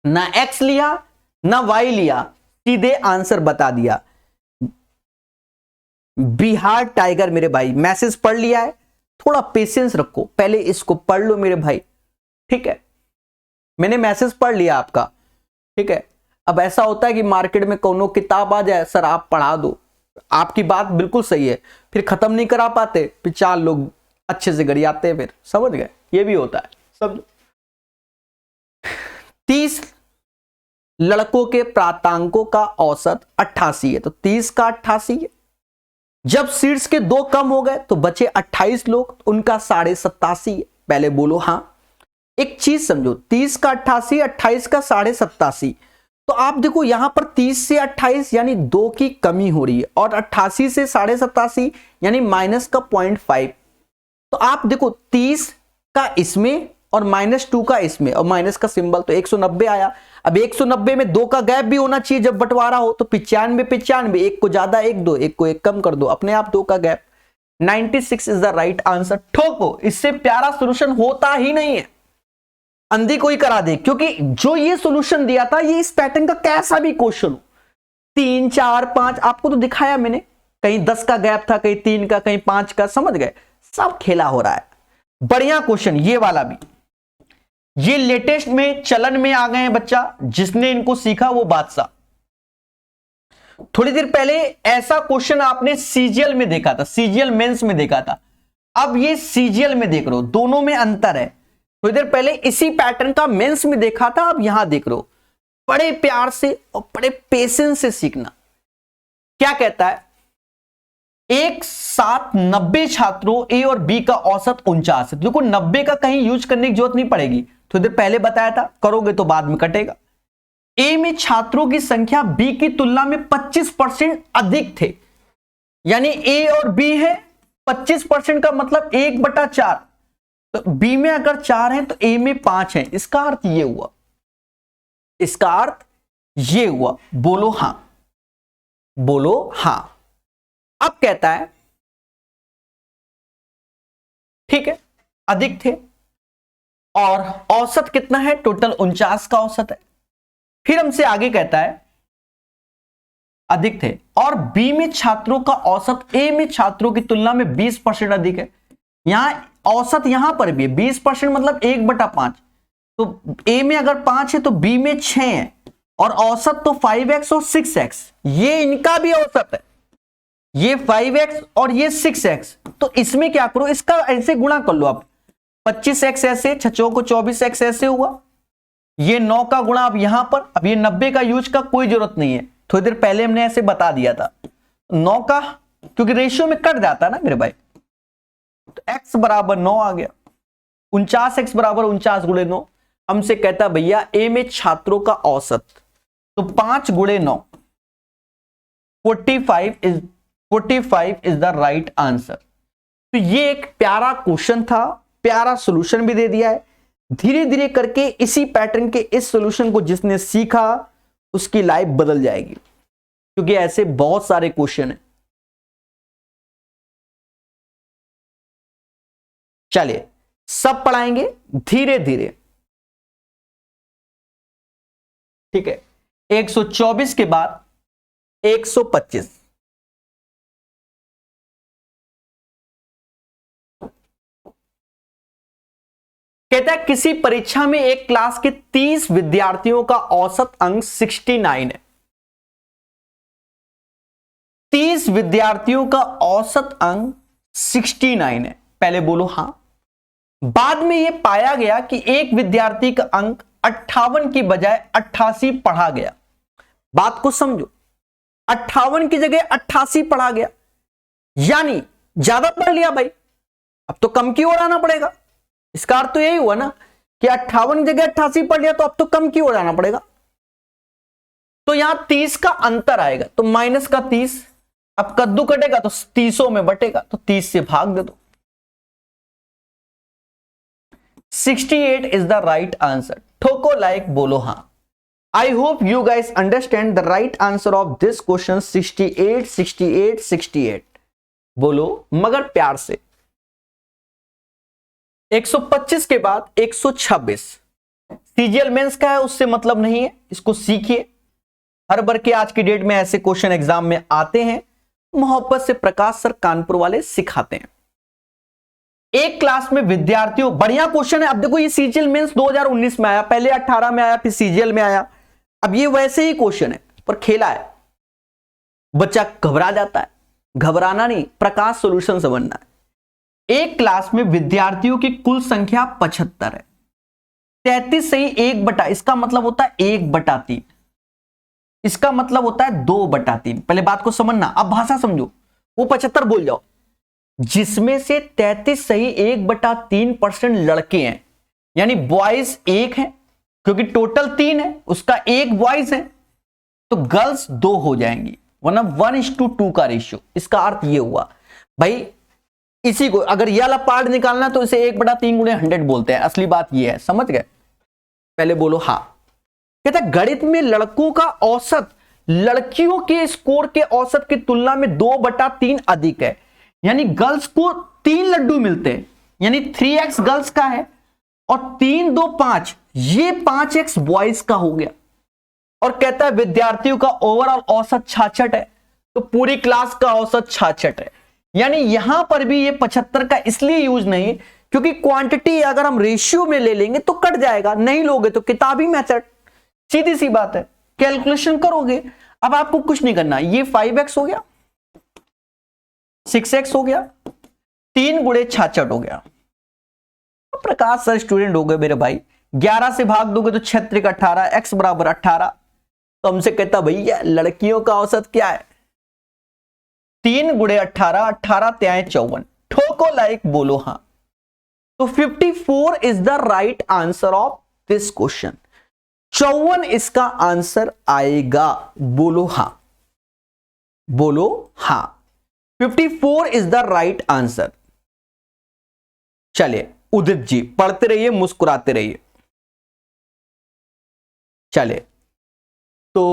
ना एक्स लिया ना वाई लिया, सीधे आंसर बता दिया। बिहार टाइगर मेरे भाई, मैसेज पढ़ लिया है, थोड़ा पेशेंस रखो, पहले इसको पढ़ लो मेरे भाई, ठीक है। मैंने मैसेज पढ़ लिया आपका, ठीक है। अब ऐसा होता है कि मार्केट में कोनो किताब आ जाए, सर आप पढ़ा दो, आपकी बात बिल्कुल सही है, फिर खत्म नहीं करा पाते, फिर 4 लोग अच्छे से गरियाते हैं, फिर समझ गए, ये भी होता है सब। 30 लड़कों के प्राप्तांकों का औसत 88 है, तो 30 का 88 है। जब शीर्ष के 2 कम हो गए तो बचे 28 लोग, उनका 87.5 है। पहले बोलो हाँ। एक चीज समझो, 30 का 88, 28 का 87.5, तो आप देखो यहां पर 30 से 28 यानी 2 की कमी हो रही है, और 88 से 87.5 यानी माइनस का 0.5। तो आप देखो 30 का इसमें और -2 का इसमें, और माइनस का सिंबल, तो 190 आया। अब 190 में 2 का गैप भी होना चाहिए जब बंटवारा हो, तो 95, 1 को ज्यादा 1 दो, 1 को 1 कम कर दो, अपने आप 2 का गैप। 96 इज द राइट आंसर। ठोको, इससे प्यारा सोल्यूशन होता ही नहीं है, अंधी कोई करा दे। क्योंकि जो ये सोल्यूशन दिया था, ये इस पैटर्न का कैसा भी क्वेश्चन हो, 3 4 5 आपको तो दिखाया मैंने, कहीं 10 का गैप था, कहीं 3 का, कहीं 5 का, समझ गए, सब खेला हो रहा है। बढ़िया क्वेश्चन ये वाला भी, ये लेटेस्ट में चलन में आ गए हैं बच्चा, जिसने इनको सीखा वो बादशाह। थोड़ी देर पहले ऐसा क्वेश्चन आपने सीजीएल में देखा था, सीजीएल मेंस में देखा था, अब ये सीजीएल में देख रहे हो, दोनों में अंतर है। थोड़ी देर पहले इसी पैटर्न का मेंस में देखा था, अब यहां देख रहे हो। बड़े प्यार से और बड़े पेशेंस से सीखना। क्या कहता है, एक साथ 90 छात्रों ए और बी का औसत 49 है। देखो 90 का कहीं यूज करने की जरूरत नहीं पड़ेगी, थोड़ी देर पहले बताया था, करोगे तो बाद में कटेगा। ए में छात्रों की संख्या बी की तुलना में 25% अधिक थे, यानी ए और बी है 25% का मतलब 1/4। तो बी में अगर 4 है तो ए में 5 है। इसका अर्थ ये हुआ, इसका अर्थ ये हुआ। बोलो हां, बोलो हां। अब कहता है ठीक है, अधिक थे और औसत कितना है, टोटल 49 का औसत है। फिर हमसे आगे कहता है अधिक थे और बी में छात्रों का औसत ए में छात्रों की तुलना में 20% अधिक है। यहां औसत यहां पर भी है 20%, मतलब 1/5। तो ए में अगर 5 है तो बी में 6 है, और औसत तो 5x और 6x, ये इनका भी औसत है, ये 5x और ये 6x। तो इसमें क्या करो, इसका ऐसे गुणा कर लो आप, 25x ऐसे, 6 को 24x ऐसे हुआ, ये 9 का गुणा अब यहां पर। अब ये 90 का यूज का कोई जरूरत नहीं है, थोड़ी देर पहले हमने ऐसे बता दिया था। 9 का क्योंकि रेशियो में कट जाता है ना मेरे भाई, तो x बराबर 9 आ गया। 49x बराबर 49 गुणे 9। हमसे कहता भैया ए में छात्रों का औसत, तो 5 गुणे 9, 45 इज द राइट आंसर। तो ये एक प्यारा क्वेश्चन था, प्यारा सॉल्यूशन भी दे दिया है। धीरे धीरे करके इसी पैटर्न के इस सॉल्यूशन को जिसने सीखा उसकी लाइफ बदल जाएगी, क्योंकि ऐसे बहुत सारे क्वेश्चन हैं। चलिए सब पढ़ाएंगे धीरे धीरे, ठीक है। 124 के बाद 125, कहता है किसी परीक्षा में एक क्लास के 30 विद्यार्थियों का औसत अंक 69 है। 30 विद्यार्थियों का औसत अंक 69 है। पहले बोलो हां। बाद में यह पाया गया कि एक विद्यार्थी का अंक 58 की बजाय 88 पढ़ा गया। बात को समझो, 58 की जगह 88 पढ़ा गया, यानी ज्यादा पढ़ लिया भाई, अब तो कम की ओर आना पड़ेगा। इसका अर्थ तो यही हुआ ना कि 58 की जगह 88 पढ़ लिया, तो अब तो कम की ओर आना पड़ेगा। तो यहां 30 का अंतर आएगा, तो माइनस का 30, अब कद्दू कटेगा तो 30 में बटेगा, तो 30 से भाग दे दो। 68 इज द राइट आंसर। ठोको लाइक, बोलो हां। I hope you guys understand the right answer of this question. 68 68 68 बोलो मगर प्यार से। 125 के बाद 126 सीजीएल मेंस का है, उससे मतलब नहीं है, इसको सीखिए। हर बार के आज की डेट में ऐसे क्वेश्चन एग्जाम में आते हैं, मोहब्बत से प्रकाश सर कानपुर वाले सिखाते हैं। एक क्लास में विद्यार्थियों, बढ़िया क्वेश्चन है। अब देखो ये सीजीएल मेंस 2019 में आया, पहले 18 में आया, फिर सीजीएल में आया। अब ये वैसे ही क्वेश्चन है पर खेला है, बच्चा घबरा जाता है। घबराना नहीं, प्रकाश सॉल्यूशन समझना है। एक क्लास में विद्यार्थियों की कुल संख्या 75 है। 33 सही 1 इसका मतलब होता है 1/3, इसका मतलब होता है 2/3। पहले बात को समझना, अब भाषा समझो। वो 75 बोल जाओ, जिसमें से 33 सही 1/3% लड़के हैं, यानी बॉयज 1 है, क्योंकि टोटल 3 है, उसका 1 बॉयज है, तो गर्ल्स 2 हो जाएंगी, वरना 1:2 का रेशियो। इसका अर्थ ये हुआ भाई, इसी को अगर ये वाला पार्ट निकालना तो इसे 1/3 गुणे 100 बोलते हैं। असली बात ये है, समझ गए? पहले बोलो हाँ। कहता है गणित में लड़कों का औसत लड़कियों के स्कोर के औसत की तुलना में 2/3 अधिक है, यानी गर्ल्स को 3 लड्डू मिलते हैं, यानी 3x गर्ल्स का है और 3 2 5, ये 5x बॉयज का हो गया। और कहता है विद्यार्थियों का ओवरऑल औसत 66 है, तो पूरी क्लास का औसत 66 है। यानी यहां पर भी ये 75 का इसलिए यूज नहीं, क्योंकि क्वांटिटी अगर हम रेशियो में ले लेंगे तो कट जाएगा, नहीं लोगे तो किताबी मेथड, सीधी सी बात है, कैलकुलेशन करोगे। अब आपको कुछ नहीं करना, ये 5x हो गया, 6x हो गया, 3 गुणे 66 हो गया। प्रकाश सर स्टूडेंट हो गए मेरे भाई, 11 से भाग दोगे तो 6 18, x बराबर 18। तो हमसे कहता भैया लड़कियों का औसत क्या है? 3 गुणे 18, 18 त्याएं 54। ठोको लाइक, बोलो हाँ। तो 54 is the right answer of this question. 54 इसका आंसर आएगा, बोलो हां, बोलो हां। 54 इज द राइट आंसर। चलिए उदित जी पढ़ते रहिए, मुस्कुराते रहिए। चलिए तो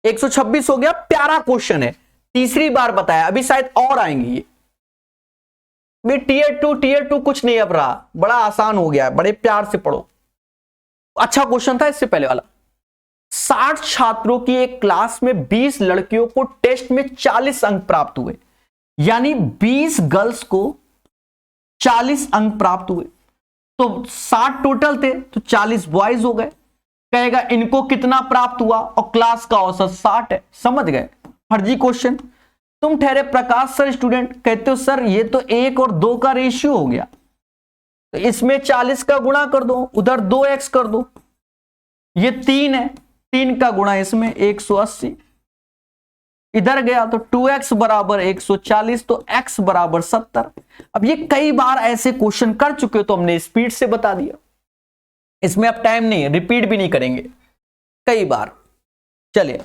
126 हो गया, प्यारा क्वेश्चन है, तीसरी बार बताया, अभी शायद और आएंगे ये। टीयर टू कुछ नहीं अब रहा, बड़ा आसान हो गया है, बड़े प्यार से पढ़ो। अच्छा क्वेश्चन था इससे पहले वाला। 60 छात्रों की एक क्लास में 20 लड़कियों को टेस्ट में 40 अंक प्राप्त हुए, यानी 20 गर्ल्स को 40 अंक प्राप्त हुए। तो 60 टोटल थे तो 40 बॉयज हो गए। कहेगा इनको कितना प्राप्त हुआ, और क्लास का औसत 60 है। समझ गए? फर्जी क्वेश्चन। तुम ठहरे प्रकाश सर स्टूडेंट, कहते हो सर ये तो 1 और 2 का रेशियो हो गया, तो इसमें 40 का गुणा कर दो, उधर 2x कर दो। ये 3 है, 3 का गुणा इसमें 180, इधर गया तो 2x बराबर 140, तो x बराबर 70। अब ये कई बार ऐसे क्वेश्चन कर चुके हो तो हमने स्पीड से बता दिया, इसमें अब टाइम नहीं है, रिपीट भी नहीं करेंगे कई बार। चलिए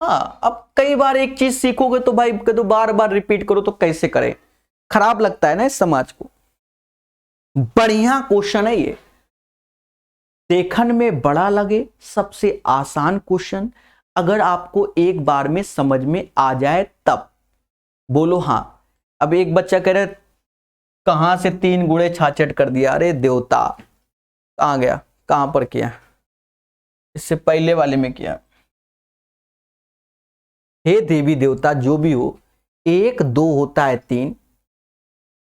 हाँ, अब कई बार एक चीज सीखोगे तो भाई तो बार बार रिपीट करो तो कैसे करें, खराब लगता है ना इस समाज को। बढ़िया क्वेश्चन है ये, देखने में बड़ा लगे, सबसे आसान क्वेश्चन, अगर आपको एक बार में समझ में आ जाए तब, बोलो हां। अब एक बच्चा कह रहे कहां से 3 गुणे 66 कर दिया, अरे देवता कहां गया, कहां पर किया, इससे पहले वाले में किया। हे देवी देवता जो भी हो, 1 2 होता है 3,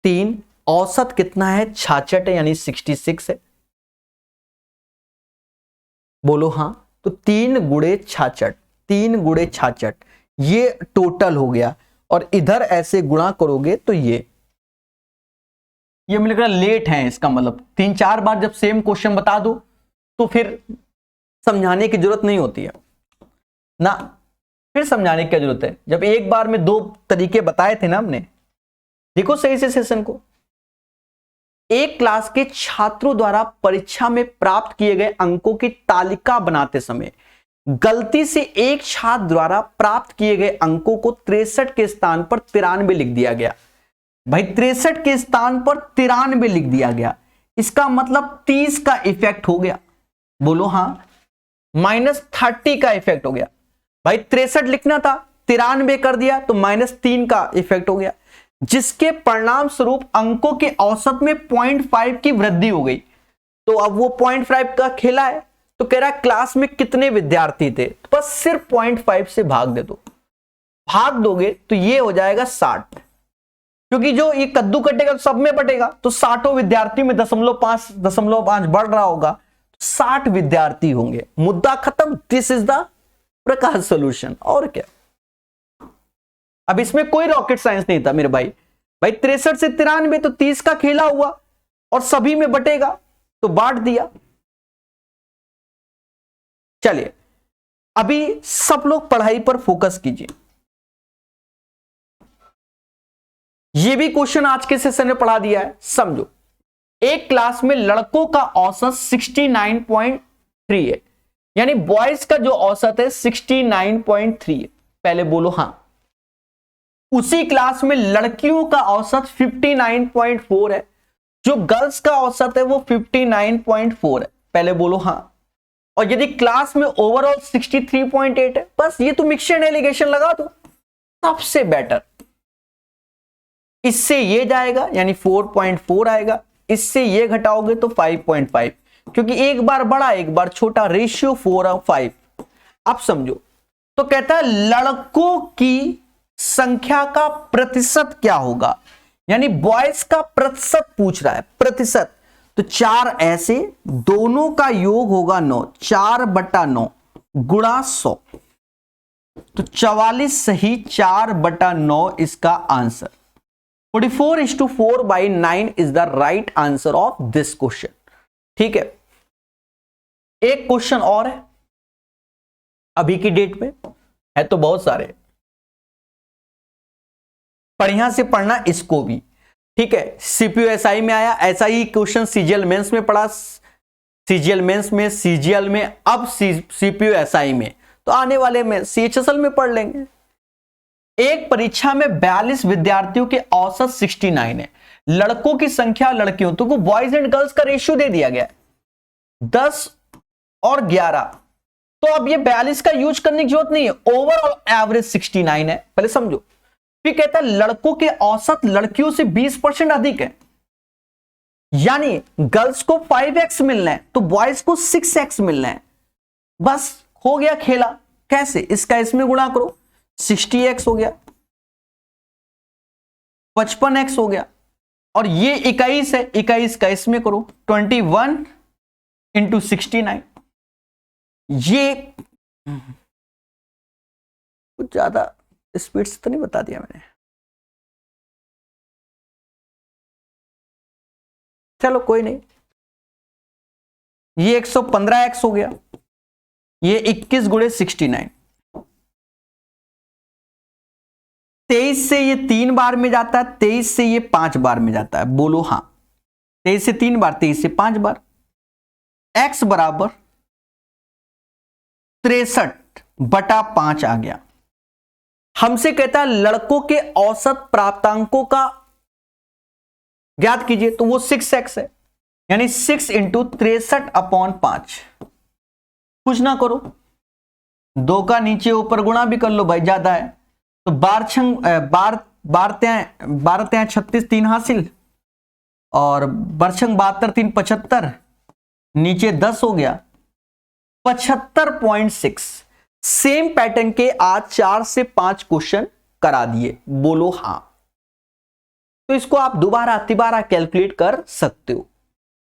3 औसत कितना है 66 है, यानी 66 है, बोलो हां। तो 3 गुणे 66, 3 गुणे 66 ये टोटल हो गया, और इधर ऐसे गुणा करोगे तो ये मिल रहा लेट है, इसका मतलब 3-4 बार जब सेम क्वेश्चन बता दो तो फिर समझाने की जरूरत नहीं होती है ना, फिर समझाने की क्या जरूरत है, जब एक बार में 2 तरीके बताए थे ना हमने। देखो सही से सेशन को, एक क्लास के छात्रों द्वारा परीक्षा में प्राप्त किए गए अंकों की तालिका बनाते समय गलती से एक छात्र द्वारा प्राप्त किए गए अंकों को 63 के स्थान पर 93 लिख दिया गया। भाई 63 के स्थान पर 93 लिख दिया गया, इसका मतलब 30 का इफेक्ट हो गया, बोलो हां। -30 का इफेक्ट हो गया, भाई 63 लिखना था 93 कर दिया तो -3 का इफेक्ट हो गया, जिसके परिणाम स्वरूप अंकों के औसत में 0.5 की वृद्धि हो गई। तो अब वो 0.5 का खेला है, तो कह रहा है क्लास में कितने विद्यार्थी थे, तो बस सिर्फ 0.5 से भाग दे दो, भाग दोगे तो ये हो जाएगा 60, क्योंकि जो ये कद्दू कटेगा तो सब में बटेगा, तो 60 विद्यार्थी में 0.5 बढ़ रहा होगा, 60 विद्यार्थी होंगे, मुद्दा खत्म। This is the Prakash solution, और क्या। अब इसमें कोई रॉकेट साइंस नहीं था मेरे भाई, 63 से 93 तो 30 का खेला हुआ, और सभी में बटेगा तो बांट दिया। चलिए अभी सब लोग पढ़ाई पर फोकस कीजिए। यह भी क्वेश्चन आज के सेशन में पढ़ा दिया है, समझो। एक क्लास में लड़कों का औसत 69.3 है, यानी बॉयज का जो औसत है 69.3 है, पहले बोलो हां। उसी क्लास में लड़कियों का औसत 59.4 है, जो गर्ल्स का औसत है वो 59.4 है, पहले बोलो हां। और यदि क्लास में ओवरऑल 63.8 है, बस ये तो मिक्सचर एलिगेशन लगा दो, सबसे बेटर। इससे ये जाएगा यानी 4.4 आएगा, इससे ये घटाओगे तो 5.5, क्योंकि एक बार बड़ा एक बार छोटा, रेशियो 4 और 5। अब समझो, तो कहता है लड़कों की संख्या का प्रतिशत क्या होगा, यानी बॉयज का प्रतिशत पूछ रहा है, प्रतिशत। तो 4 ऐसे, दोनों का योग होगा 9, 4/9, गुणा 100, तो 44 सही 4/9 इसका answer. 44:4/9 is the right answer of this question. ठीक है, एक क्वेश्चन और है अभी की डेट में, है तो बहुत सारे, बढ़िया से पढ़ना इसको भी। ठीक है, सीपीयू एसआई में आया, ऐसा ही क्वेश्चन सीजीएल मेंस में पढ़ा, सीजीएल मेंस में, सीजीएल में, अब सीपीयू एसआई में, तो आने वाले में सीएचएसएल में पढ़ लेंगे। एक परीक्षा में 42 विद्यार्थियों के औसत 69 है, लड़कों की संख्या लड़कियों, तो वो बॉयज एंड गर्ल्स का रेशियो दे दिया गया 10 और 11, तो अब ये 42 का यूज करने की जरूरत नहीं है, ओवरऑल एवरेज 69 है, पहले समझो। फिर कहता है लड़कों के औसत लड़कियों से 20% अधिक है, यानी गर्ल्स को 5x मिलना है तो बॉयज को 6x मिलना है, बस हो गया खेला। कैसे? इसका इसमें गुणा करो, 60x हो गया, 55x हो गया, और ये 21 है, 21 का इसमें करो, 21 × 69। ये कुछ ज्यादा स्पीड से तो नहीं बता दिया मैंने, चलो कोई नहीं। ये 115x हो गया, ये 21 × 69, 23 से ये 3 बार में जाता है, 23 से ये 5 बार में जाता है, बोलो हाँ। 23 से 3 बार, 23 से 5 बार, x बराबर 63/5 आ गया। हमसे कहता है लड़कों के औसत प्राप्तांकों का ज्ञात कीजिए, तो वो 6x है, यानी 6 × 63/5। कुछ ना करो, 2 का नीचे ऊपर गुणा भी कर लो भाई, ज्यादा है तो 12 36 3 हासिल, और बरछंग 72 3 75, नीचे 10 हो गया, 75.6। सेम पैटर्न के आज 4 से 5 क्वेश्चन करा दिए, बोलो हाँ। तो इसको आप दोबारा तिबारा कैलकुलेट कर सकते हो।